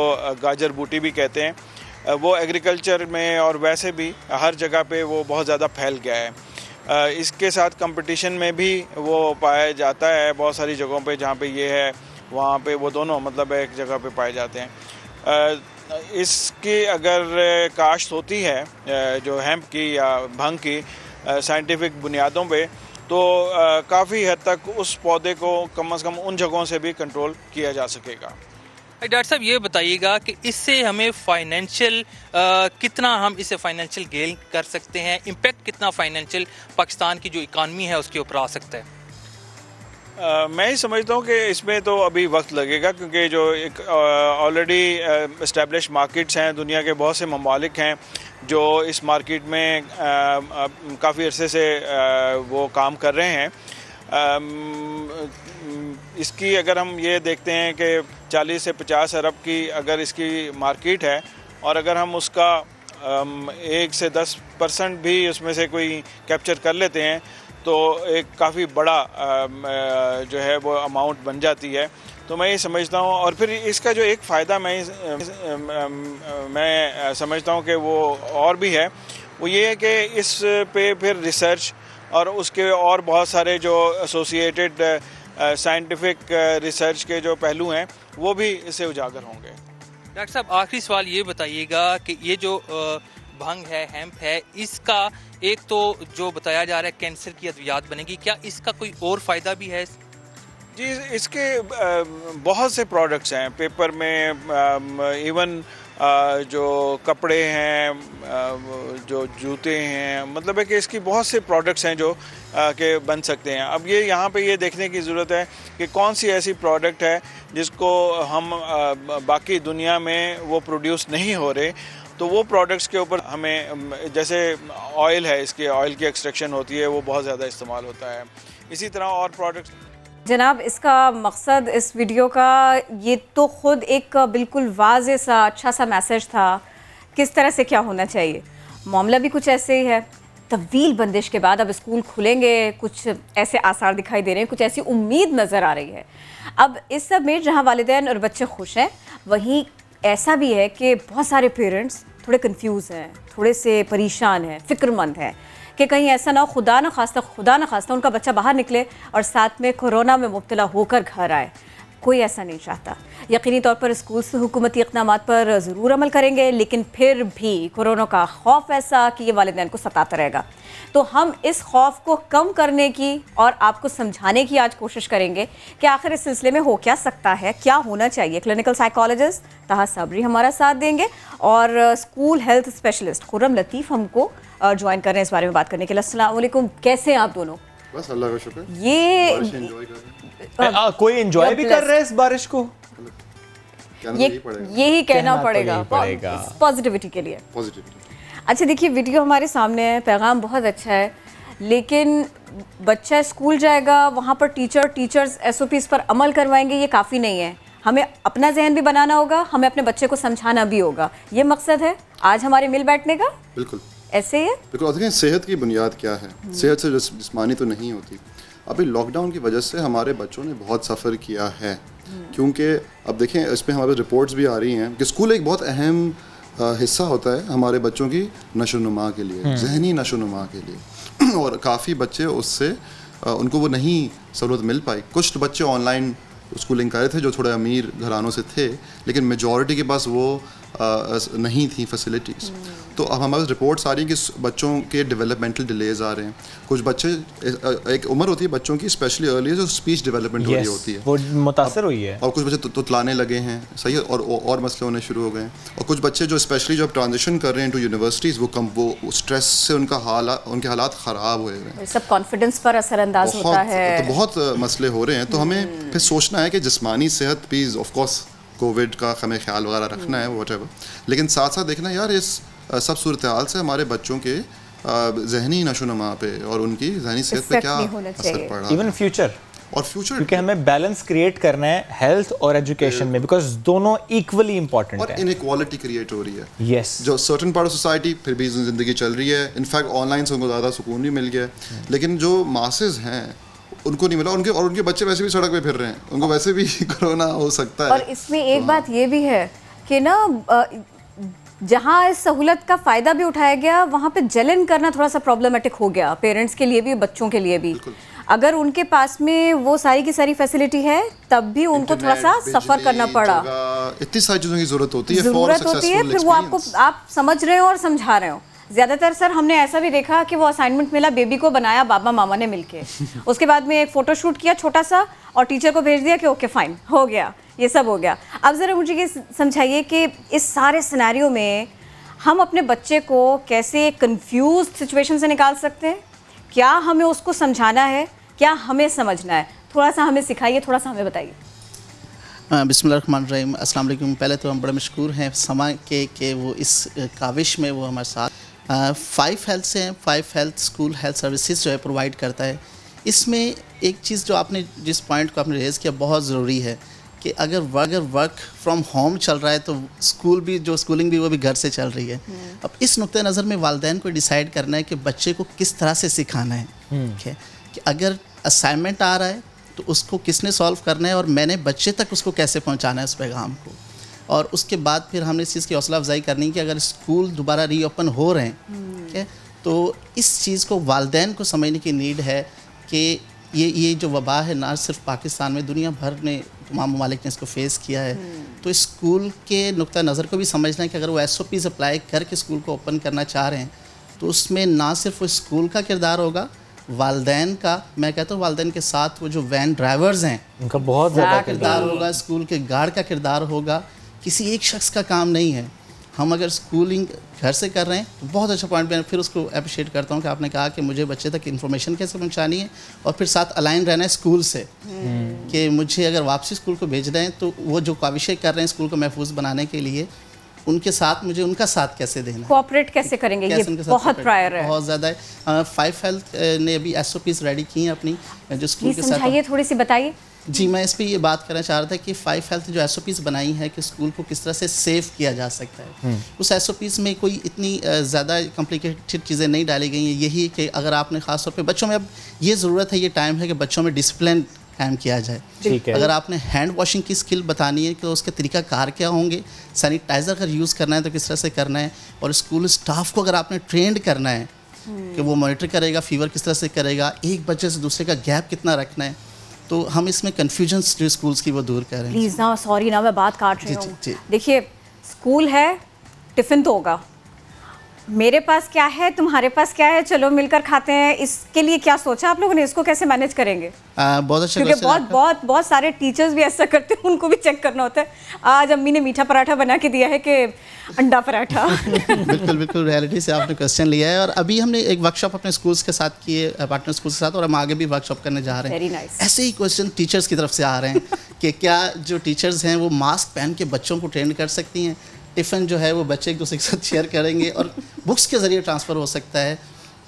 गाजर बूटी भी कहते हैं, वो एग्रीकल्चर में और वैसे भी हर जगह पे वो बहुत ज़्यादा फैल गया है। इसके साथ कंपटीशन में भी वो पाया जाता है बहुत सारी जगहों पे, जहाँ पे ये है वहाँ पे वो दोनों मतलब एक जगह पे पाए जाते हैं। इसकी अगर काश्त होती है जो हेम्प की या भंग की साइंटिफिक बुनियादों पे, तो काफ़ी हद तक उस पौधे को कम से कम उन जगहों से भी कंट्रोल किया जा सकेगा। डॉक्टर साहब, ये बताइएगा कि इससे हमें फाइनेंशियल कितना हम इससे फाइनेंशियल गेन कर सकते हैं, इम्पैक्ट कितना फाइनेंशियल पाकिस्तान की जो इकानमी है उसके ऊपर आ सकता है? मैं ही समझता हूँ कि इसमें तो अभी वक्त लगेगा, क्योंकि जो एक ऑलरेडी इस्टेब्लिश मार्केट्स हैं, दुनिया के बहुत से ममालिक हैं जो इस मार्केट में काफ़ी अरसे से वो काम कर रहे हैं। इसकी अगर हम ये देखते हैं कि 40 से 50 अरब की अगर इसकी मार्केट है, और अगर हम उसका 1 से 10% भी उसमें से कोई कैप्चर कर लेते हैं, तो एक काफ़ी बड़ा जो है वो अमाउंट बन जाती है। तो मैं ये समझता हूँ, और फिर इसका जो एक फ़ायदा मैं समझता हूँ कि वो और भी है, वो ये है कि इस पे फिर रिसर्च और उसके और बहुत सारे जो एसोसिएटेड साइंटिफिक रिसर्च के जो पहलू हैं वो भी इससे उजागर होंगे। डॉक्टर साहब, आखिरी सवाल ये बताइएगा कि ये जो भंग है, हेम्प है, इसका एक तो जो बताया जा रहा है कैंसर की अद्वियात बनेगी, क्या इसका कोई और फ़ायदा भी है? जी, इसके बहुत से प्रोडक्ट्स हैं पेपर में, इवन जो कपड़े हैं, जो जूते हैं, मतलब है कि इसकी बहुत से प्रोडक्ट्स हैं जो के बन सकते हैं। अब ये यहाँ पे ये देखने की ज़रूरत है कि कौन सी ऐसी प्रोडक्ट है जिसको हम बाकी दुनिया में वो प्रोड्यूस नहीं हो रहे, तो वो प्रोडक्ट्स के ऊपर हमें, जैसे ऑयल है, इसके ऑयल की एक्सट्रैक्शन होती है, वो बहुत ज़्यादा इस्तेमाल होता है। इसी तरह और प्रोडक्ट्स। जनाब, इसका मकसद इस वीडियो का ये तो खुद एक बिल्कुल वाज़े सा अच्छा सा मैसेज था किस तरह से क्या होना चाहिए। मामला भी कुछ ऐसे ही है। तवील बंदिश के बाद अब स्कूल खुलेंगे, कुछ ऐसे आसार दिखाई दे रहे हैं, कुछ ऐसी उम्मीद नज़र आ रही है। अब इस सब में जहाँ वालिदैन और बच्चे खुश हैं, वहीं ऐसा भी है कि बहुत सारे पेरेंट्स थोड़े कंफ्यूज हैं, थोड़े से परेशान हैं, फ़िक्रमंद हैं कि कहीं ऐसा ना खुदा न खास्ता उनका बच्चा बाहर निकले और साथ में कोरोना में मुब्तला होकर घर आए। कोई ऐसा नहीं चाहता। यकीनी तौर पर स्कूल से हुकूमती इक़दाम पर ज़रूर अमल करेंगे, लेकिन फिर भी कोरोना का खौफ ऐसा कि ये वालिदैन को सताता रहेगा। तो हम इस खौफ को कम करने की और आपको समझाने की आज कोशिश करेंगे कि आखिर इस सिलसिले में हो क्या सकता है, क्या होना चाहिए। क्लिनिकल साइकोलॉजिस्ट ताहा सबरी हमारा साथ देंगे और स्कूल हेल्थ स्पेशलिस्ट खुर्रम लतीफ़ हमको ज्वाइन कर रहे हैं इस बारे में बात करने के लिए। अस्सलाम वालेकुम, कैसे हैं आप दोनों? बस अल्लाह का शुक्र। कोई एंजॉय भी कर रहे हैं इस बारिश को? यही कहना पड़ेगा पॉजिटिविटी के लिए। अच्छा देखिए, वीडियो हमारे सामने है, पैगाम बहुत अच्छा है, लेकिन बच्चा स्कूल जाएगा, वहाँ पर टीचर्स SOPs पर अमल करवाएंगे, ये काफ़ी नहीं है। हमें अपना जहन भी बनाना होगा, हमें अपने बच्चे को समझाना भी होगा। ये मकसद है आज हमारे मिल बैठने का। बिल्कुल ऐसे ही है। बिल्कुल। देखें, सेहत की बुनियाद क्या है? सेहत से जिस्मानी तो नहीं होती। अभी लॉकडाउन की वजह से हमारे बच्चों ने बहुत सफ़र किया है, क्योंकि अब देखें इस पर हमारे रिपोर्ट्स भी आ रही हैं कि स्कूल एक बहुत अहम हिस्सा होता है हमारे बच्चों की नशोनुमा के लिए, जहनी नशोनुमा के लिए। और काफ़ी बच्चे उससे उनको वो नहीं सहूलत मिल पाई। कुछ बच्चे ऑनलाइन स्कूलिंग कर रहे थे जो थोड़े अमीर घरानों से थे, लेकिन मेजॉरिटी के पास वो नहीं थी फैसिलिटीज़। तो अब हमारे रिपोर्ट्स आ रही हैं कि बच्चों के डेवलपमेंटल डिलेज आ रहे हैं। कुछ बच्चे, एक उम्र होती है बच्चों की स्पेशली अर्ली, जो स्पीच डेवलपमेंट हो रही होती है, वो मुतासर हुई है। और कुछ बच्चे तुतलाने लगे हैं, सही है, और मसले होने शुरू हो गए हैं। और कुछ बच्चे जो स्पेशली जब ट्रांजिशन कर रहे हैं टू यूनिवर्सिटीज़, वो स्ट्रेस से उनके हालात ख़राब हुए हैं, सब कॉन्फिडेंस पर असरअंदाज होता है। तो बहुत मसले हो रहे हैं। तो हमें फिर सोचना है कि जिस्मानी सेहत प्लीज़, ऑफ कोर्स कोविड का हमें ख्याल वगैरह रखना है, व्हाटएवर, लेकिन साथ साथ देखना यार इस सब सूरत हाल से हमारे बच्चों के जहनी नशोनुमा पे और उनकी जहनी सेहत पे क्या असर पड़ रहा है, इवन फ्यूचर, क्योंकि हमें बैलेंस क्रिएट करना है हेल्थ और एजुकेशन में, बिकॉज दोनों इक्वली इंपॉर्टेंट है। इनइक्वालिटी क्रिएट हो रही है। यस, जो सर्टेन पार्ट ऑफ सोसाइटी फिर भी जिंदगी चल रही है। इनफैक्ट ऑनलाइन से उनको ज़्यादा सुकून भी मिल गया, लेकिन जो मासेस हैं उनको नहीं मिला। उनके बच्चे वैसे भी सड़क पे फिर रहे हैं, उनको वैसे भी कोरोना हो सकता है। और इसमें एक बात ये भी है कि ना, जहाँ इस सहूलत का फ़ायदा भी उठाया गया, वहाँ पे जलन करना थोड़ा सा प्रॉब्लमेटिक हो गया, पेरेंट्स के लिए भी, बच्चों के लिए भी। अगर उनके पास में वो सारी की सारी फैसिलिटी है, तब भी उनको थोड़ा सा सफ़र करना पड़ा। इतनी सारी चीज़ों की ज़रूरत होती है, फिर वो आप समझ रहे हो और समझा रहे हो। ज़्यादातर सर हमने ऐसा भी देखा कि वो असाइनमेंट मिला, बेबी को बनाया बाबा मामा ने मिलके, उसके बाद में एक फ़ोटो शूट किया छोटा सा और टीचर को भेज दिया कि ओके फाइन हो गया, ये सब हो गया। अब ज़रा मुझे ये समझाइए कि इस सारे सिनेरियो में हम अपने बच्चे को कैसे कंफ्यूज सिचुएशन से निकाल सकते हैं? क्या हमें उसको समझाना है, क्या हमें समझना है? थोड़ा सा हमें सिखाइए, थोड़ा सा हमें बताइए। बिस्मिल्लाहिर्रहमानिर्रहीम, अस्सलाम वालेकुम। पहले तो हम बड़े मशकूर हैं समा के वो इस काविश में वो हमारे साथ 5 हेल्थ से हैं। 5 हेल्थ स्कूल हेल्थ सर्विसेज जो है प्रोवाइड करता है। इसमें एक चीज़ जो आपने जिस पॉइंट को आपने रेज़ किया बहुत ज़रूरी है कि अगर वर्क फ्रॉम होम चल रहा है तो स्कूल भी, जो स्कूलिंग भी, वो भी घर से चल रही है। अब इस नुक्ते नज़र में वालिदैन को डिसाइड करना है कि बच्चे को किस तरह से सिखाना है। ठीक है, कि अगर असाइनमेंट आ रहा है तो उसको किसने सॉल्व करना है और मैंने बच्चे तक उसको कैसे पहुँचाना है उस पैगाम को। और उसके बाद फिर हमने इस चीज़ की हौसला अफजाई करनी कि अगर स्कूल दोबारा रीओपन हो रहे हैं, ठीक है, तो इस चीज़ को वालिदैन को समझने की नीड है कि ये जो वबा है ना सिर्फ पाकिस्तान में, दुनिया भर ने, तमाम ममालिक ने इसको फेस किया है। तो स्कूल के नुक्ता नज़र को भी समझना है कि अगर वो SOPs अप्लाई करके स्कूल को ओपन करना चाह रहे हैं तो उसमें ना सिर्फ वो स्कूल का किरदार होगा, वालिदैन का, मैं कहता हूँ वालिदैन के साथ वो जो वैन ड्राइवर्स हैं उनका बहुत ज़्यादा किरदार होगा, स्कूल के गार्ड का किरदार होगा। किसी एक शख्स का काम नहीं है। हम अगर स्कूलिंग घर से कर रहे हैं तो बहुत अच्छा पॉइंट। मैं फिर उसको अप्रिशिएट करता हूँ कि आपने कहा कि मुझे बच्चे तक इन्फॉर्मेशन कैसे पहुँचानी है और फिर साथ अलाइन रहना है स्कूल से कि मुझे अगर वापसी स्कूल को भेज रहे हैं तो वो जो काविशें कर रहे हैं स्कूल को महफूज बनाने के लिए उनके साथ मुझे उनका साथ कैसे देना है, कोऑपरेट कैसे करेंगे, ये बहुत प्रायर है, बहुत ज़्यादा है। 5 हेल्थ ने अभी SOPs रेडी की हैं अपनी जो स्कूल के साथ। समझाइए, थोड़ी सी बताइए। जी, मैं इस पे ये बात करना चाह रहा था कि 5 हेल्थ जो SOPs बनाई है कि स्कूल को किस तरह से सेव किया जा सकता है। उस SOPs में कोई इतनी ज़्यादा कॉम्प्लिकेटेड चीज़ें नहीं डाली गई हैं। यही कि अगर आपने ख़ास तौर पे बच्चों में अब ये ज़रूरत है, ये टाइम है कि बच्चों में डिसिप्लिन कायम किया जाए। अगर आपने हैंड वॉशिंग की स्किल बतानी है कि उसके तरीका कार क्या होंगे, सैनिटाइज़र अगर यूज़ करना है तो किस तरह से करना है, और स्कूल स्टाफ को अगर आपने ट्रेंड करना है कि वो मॉनिटर करेगा फीवर किस तरह से करेगा, एक बच्चे से दूसरे का गैप कितना रखना है, तो हम इसमें कन्फ्यूजन जो स्कूल्स की वो दूर कर रहे हैं। प्लीज़ ना, सॉरी ना, मैं बात काट रही हूँ। देखिए, स्कूल है, टिफ़िन तो होगा, मेरे पास क्या है, तुम्हारे पास क्या है, चलो मिलकर खाते हैं। इसके लिए क्या सोचा आप लोगों ने, इसको कैसे मैनेज करेंगे? बहुत अच्छा, क्योंकि बहुत सारे टीचर्स भी ऐसा करते हैं, उनको भी चेक करना होता है। आज अम्मी ने मीठा पराठा बना के दिया है कि अंडा पराठा। बिल्कुल रियलिटी से आपने क्वेश्चन लिया है। और अभी हमने एक वर्कशॉप अपने स्कूल्स के साथ किए, पार्टनर स्कूल के साथ, और हम आगे भी वर्कशॉप करने जा रहे हैं। ऐसे ही क्वेश्चन टीचर्स की तरफ से आ रहे हैं कि क्या जो टीचर्स हैं वो मास्क पहन के बच्चों को ट्रेन कर सकती हैं, टिफ़िन जो है वो बच्चे एक दूसरे के साथ शेयर करेंगे और बुक्स के ज़रिए ट्रांसफ़र हो सकता है।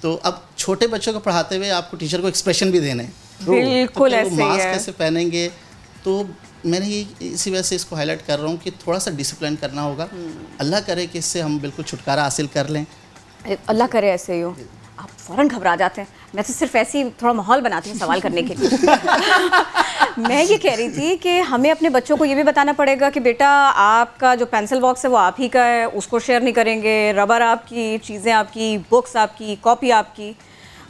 तो अब छोटे बच्चों को पढ़ाते हुए आपको टीचर को एक्सप्रेशन भी देने हैं, बिल्कुल तो ऐसे मास्क कैसे पहनेंगे। तो मैंने ये इसी वजह से इसको हाईलाइट कर रहा हूँ कि थोड़ा सा डिसिप्लिन करना होगा। अल्लाह करे कि इससे हम बिल्कुल छुटकारा हासिल कर लें। अल्लाह करे ऐसे ही हो। आप फ़ौरन घबरा जाते हैं। मैं तो सिर्फ ऐसे ही थोड़ा माहौल बनाती हूँ सवाल करने के लिए। मैं ये कह रही थी कि हमें अपने बच्चों को ये भी बताना पड़ेगा कि बेटा आपका जो पेंसिल बॉक्स है वो आप ही का है, उसको शेयर नहीं करेंगे, रबर आपकी, चीज़ें आपकी, बुक्स आपकी, कॉपी आपकी,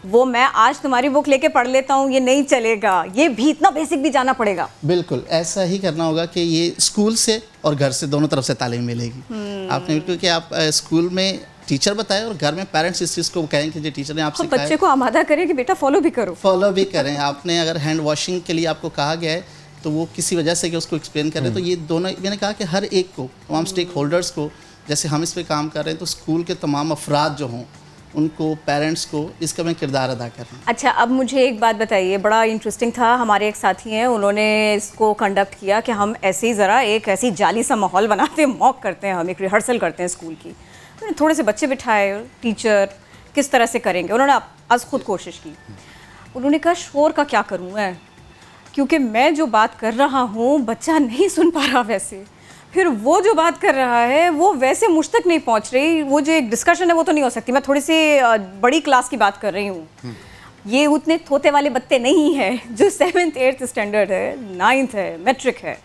वो मैं आज तुम्हारी बुक लेके पढ़ लेता हूँ, ये नहीं चलेगा। ये भी इतना बेसिक भी जाना पड़ेगा। बिल्कुल ऐसा ही करना होगा कि ये स्कूल से और घर से दोनों तरफ से तालीम मिलेगी। आपने बिल्कुल कि आप स्कूल में टीचर बताए और घर में पेरेंट्स इस चीज़ को कहें कि जो टीचर ने आपसे कहा, बच्चे को आमादा करें कि बेटा फॉलो भी करो, फॉलो भी करें। आपने अगर हैंड वॉशिंग के लिए आपको कहा गया है तो वो किसी वजह से कि उसको एक्सप्लेन करें। तो ये दोनों, मैंने कहा कि हर एक को, तमाम स्टेक होल्डर्स को, जैसे हम इस पे काम कर रहे हैं तो स्कूल के तमाम अफराद जो हों उनको, पेरेंट्स को इसका मैं किरदार अदा कर रहा हूँ। अच्छा, अब मुझे एक बात बताइए, बड़ा इंटरेस्टिंग था, हमारे एक साथी हैं, उन्होंने इसको कंडक्ट किया कि हम ऐसे ही ज़रा एक ऐसी जाली सा माहौल बनाते हैं, मॉक करते हैं, हम एक रिहर्सल करते हैं स्कूल की। उन्होंने थोड़े से बच्चे बिठाए, टीचर किस तरह से करेंगे, उन्होंने आज खुद कोशिश की। उन्होंने कहा शोर का क्या करूँ मैं, क्योंकि मैं जो बात कर रहा हूँ बच्चा नहीं सुन पा रहा वैसे, फिर वो जो बात कर रहा है वो वैसे मुझ तक नहीं पहुँच रही, वो जो एक डिस्कशन है वो तो नहीं हो सकती। मैं थोड़ी सी बड़ी क्लास की बात कर रही हूँ, ये उतने थोते वाले बच्चे नहीं हैं जो 7th 8th स्टैंडर्ड है, 9th है, मैट्रिक है।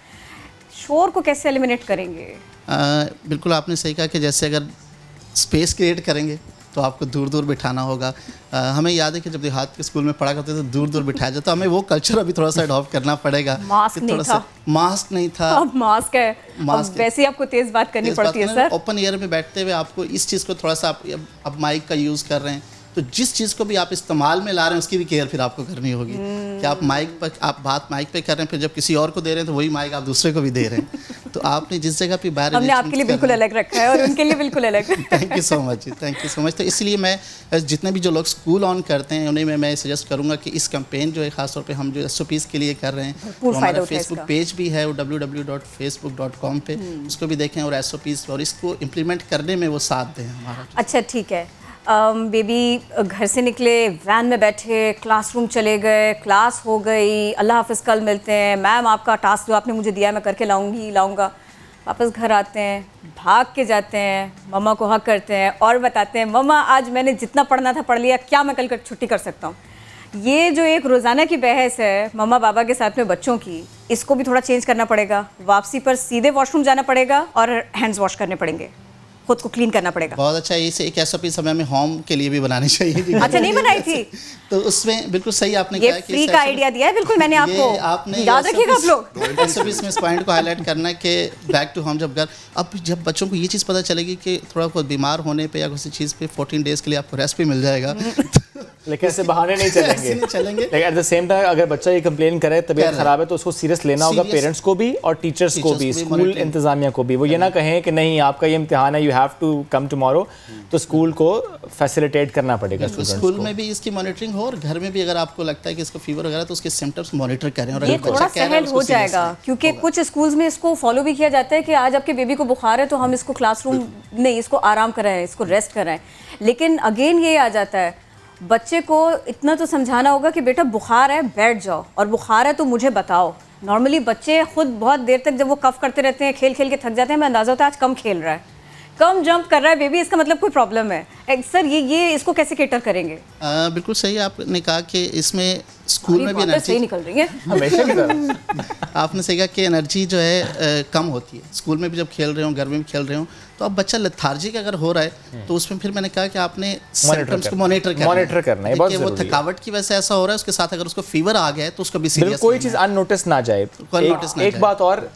शोर को कैसे एलिमिनेट करेंगे? बिल्कुल आपने सही कहा कि जैसे अगर स्पेस क्रिएट करेंगे तो आपको दूर दूर बिठाना होगा। हमें याद है कि जब देहात के स्कूल में पढ़ा करते तो दूर दूर बिठाया जाता, हमें वो कल्चर अभी थोड़ा सा अडॉप्ट करना पड़ेगा। मास्क नहीं था, मास्क नहीं था, अब मास्क है, अब वैसे ही आपको तेज़ बात करनी पड़ती है सर। ओपन एयर में बैठते हुए आपको इस चीज़ को थोड़ा सा, अब माइक का यूज़ कर रहे हैं तो जिस चीज़ को भी आप इस्तेमाल में ला रहे हैं उसकी भी केयर फिर आपको करनी होगी कि आप माइक पर, आप बात माइक पे कर रहे हैं, फिर जब किसी और को दे रहे हैं तो वही माइक आप दूसरे को भी दे रहे हैं। तो आपने जिस जगह पे बाहर, हमने आपके लिए बिल्कुल अलग रखा है और उनके लिए बिल्कुल अलग। थैंक यू सो मच जी, थैंक यू सो मच। तो इसलिए मैं जितने भी जो लोग स्कूल ऑन करते हैं उन्हें मैं सजेस्ट करूँगा कि इस कैंपेन जो है ख़ासतौर पर हम जो SOPs के लिए कर रहे हैं, तो हमारा फेसबुक पेज भी है www.facebook.com पे, उसको भी देखें और SOPs और इसको इम्प्लीमेंट करने में वो साथ दें हमारा। अच्छा ठीक है, बेबी घर से निकले, वैन में बैठे, क्लासरूम चले गए, क्लास हो गई, अल्लाह हाफ़िज़ कल मिलते हैं, मैम आपका टास्क जो आपने मुझे दिया मैं करके लाऊंगा। वापस घर आते हैं, भाग के जाते हैं, मम्मा को हक करते हैं और बताते हैं मम्मा आज मैंने जितना पढ़ना था पढ़ लिया, क्या मैं कल छुट्टी कर सकता हूँ। ये जो एक रोज़ाना की बहस है मम्मा पापा के साथ में बच्चों की, इसको भी थोड़ा चेंज करना पड़ेगा। वापसी पर सीधे वॉशरूम जाना पड़ेगा और हैंड्स वॉश करने पड़ेंगे, खुद को क्लीन करना पड़ेगा। बहुत अच्छा, इसे एक SOP समय में होम के लिए भी बनानी चाहिए। अच्छा नहीं बनाई थी तो उसमें बिल्कुल सही आपने कहा कि फ्री का आइडिया दिया है, बिल्कुल मैंने आपको याद रखिएगा आप लोग। SOPs में इस पॉइंट को हाईलाइट करना कि बैक टू होम जब घर, अब जब बच्चों को ये चीज़ पता चलेगी कि थोड़ा बहुत बीमार होने पे या किसी चीज़ पे 14 डेज़ के लिए आपको रेस्ट भी मिल जाएगा लेकिन ऐसे बहाने नहीं चलेंगे। नहीं चलेंगे। लेकिन एट द सेम टाइम अगर बच्चा ये कंप्लेन करे तबीयत खराब है तो उसको सीरियस लेना होगा, पेरेंट्स को भी और टीचर्स को भी, स्कूल इंतजामिया को भी। वो ये ना कहें कि नहीं आपका ये इम्तिहान है, you have to come tomorrow, तो स्कूल को फैसिलिटेट करना पड़ेगा। स्कूल में भी इसकी मॉनिटरिंग हो और घर में भी अगर आपको लगता है कि इसको फीवर वगैरह तो उसके सिम्टम्स मॉनिटर करें। और ये थोड़ा सहल हो जाएगा क्योंकि कुछ स्कूल्स में इसको फॉलो भी किया जाता है कि आज आपके बेबी को बुखार है तो हम इसको क्लासरूम नहीं, इसको आराम कराएं, इसको रेस्ट कराएं। लेकिन अगेन ये आ जाता है बच्चे को इतना तो समझाना होगा कि बेटा बुखार है बैठ जाओ, और बुखार है तो मुझे बताओ। नॉर्मली बच्चे खुद बहुत देर तक जब वो कफ करते रहते हैं, खेल खेल के थक जाते हैं, हमें अंदाज़ा होता है आज कम खेल रहा है, कम जंप कर रहा है बेबी, इसका मतलब कोई प्रॉब्लम है। सर ये इसको कैसे केटर करेंगे? बिल्कुल सही आपने कहा कि इसमें स्कूल में भी एनर्जी सही निकल रही है हमेशा की तरह। आपने सही कहा कि एनर्जी जो है कम होती है। स्कूल में भी जब खेल रहे हो, घर में भी खेल रहे हो, तो अब बच्चा लेथार्जिक अगर हो रहा है तो उसमें फिर मैंने कहा कि आपने सिम्पटम्स को मॉनिटर करना है। वो थकावट की वजह से ऐसा हो रहा है, उसके साथ अगर उसको फीवर आ गया है तो उसको भी सीरियस कोई चीज़ अननोटिस ना जाए। एक बात और,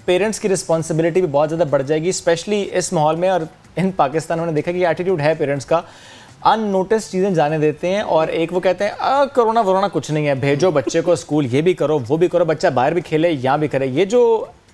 पेरेंट्स की रिस्पॉन्सिबिलिटी भी बहुत ज़्यादा बढ़ जाएगी, स्पेशली इस माहौल में। और इन पाकिस्तान में देखा कि एटीट्यूड है पेरेंट्स का, अननोटिस चीज़ें जाने देते हैं। और एक वो कहते हैं कोरोना वरोना कुछ नहीं है, भेजो बच्चे को स्कूल, ये भी करो वो भी करो, बच्चा बाहर भी खेले यहाँ भी करे। ये जो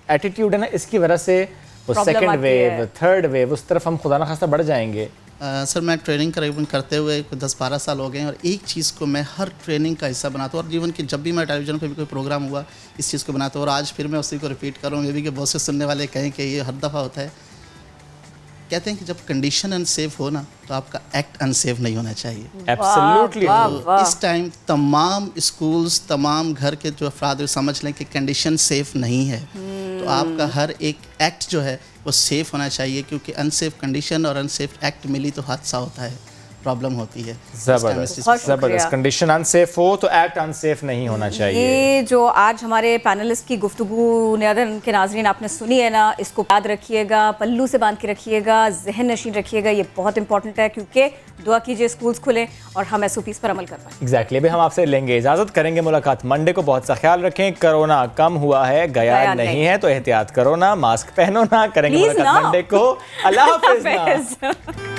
एटीट्यूड है ना, इसकी वजह से वो सेकंड वेव, थर्ड वेव, उस तरफ हम खुदा न खास्ता बढ़ जाएंगे। सर मैं ट्रेनिंग करीबन करते हुए 10-12 साल हो गए हैं और एक चीज़ को मैं हर ट्रेनिंग का हिस्सा बनाता हूँ। और जीवन के जब भी मैं टेलीविज़न पर भी कोई प्रोग्राम हुआ इस चीज़ को बनाता हूँ, और आज फिर मैं उसी को रिपीट कर रहा हूँ। ये भी कि बहुत से सुनने वाले कहें कि ये हर दफ़ा होता है। कहते हैं कि जब कंडीशन अनसेफ हो ना तो आपका एक्ट अनसेफ नहीं होना चाहिए। एब्सोल्युटली। तो इस टाइम तमाम स्कूल्स, तमाम घर के जो अफराद समझ लें कि कंडीशन सेफ नहीं है, तो आपका हर एक एक्ट जो है वो सेफ होना चाहिए, क्योंकि अनसेफ कंडीशन और अनसेफ एक्ट मिली तो हादसा होता है, प्रॉब्लम होती है। ज़बरदस्त। कंडीशन अनसेफ हो तो एक्ट अनसेफ नहीं होना चाहिए। ये जो आज हमारे पैनलिस्ट की गुफ्तगू नियादन के नाज़रीन आपने सुनी है ना, इसको याद रखिएगा, पल्लू से बांध के रखिएगा, जहन नशीन रखिएगा। ये बहुत इंपॉर्टेंट है क्योंकि दुआ कीजिए स्कूल्स खुलें और हम SOPs पर अमल कर पाएं। एग्जैक्टली। अभी हम आपसे लेंगे इजाज़त, करेंगे मुलाकात मंडे को। बहुत सा ख्याल रखें। कोरोना कम हुआ है, गया नहीं है, तो एहतियात करो ना, मास्क पहनो ना, करेंगे मुलाकात मंडे को। अल्लाह हाफ़िज़।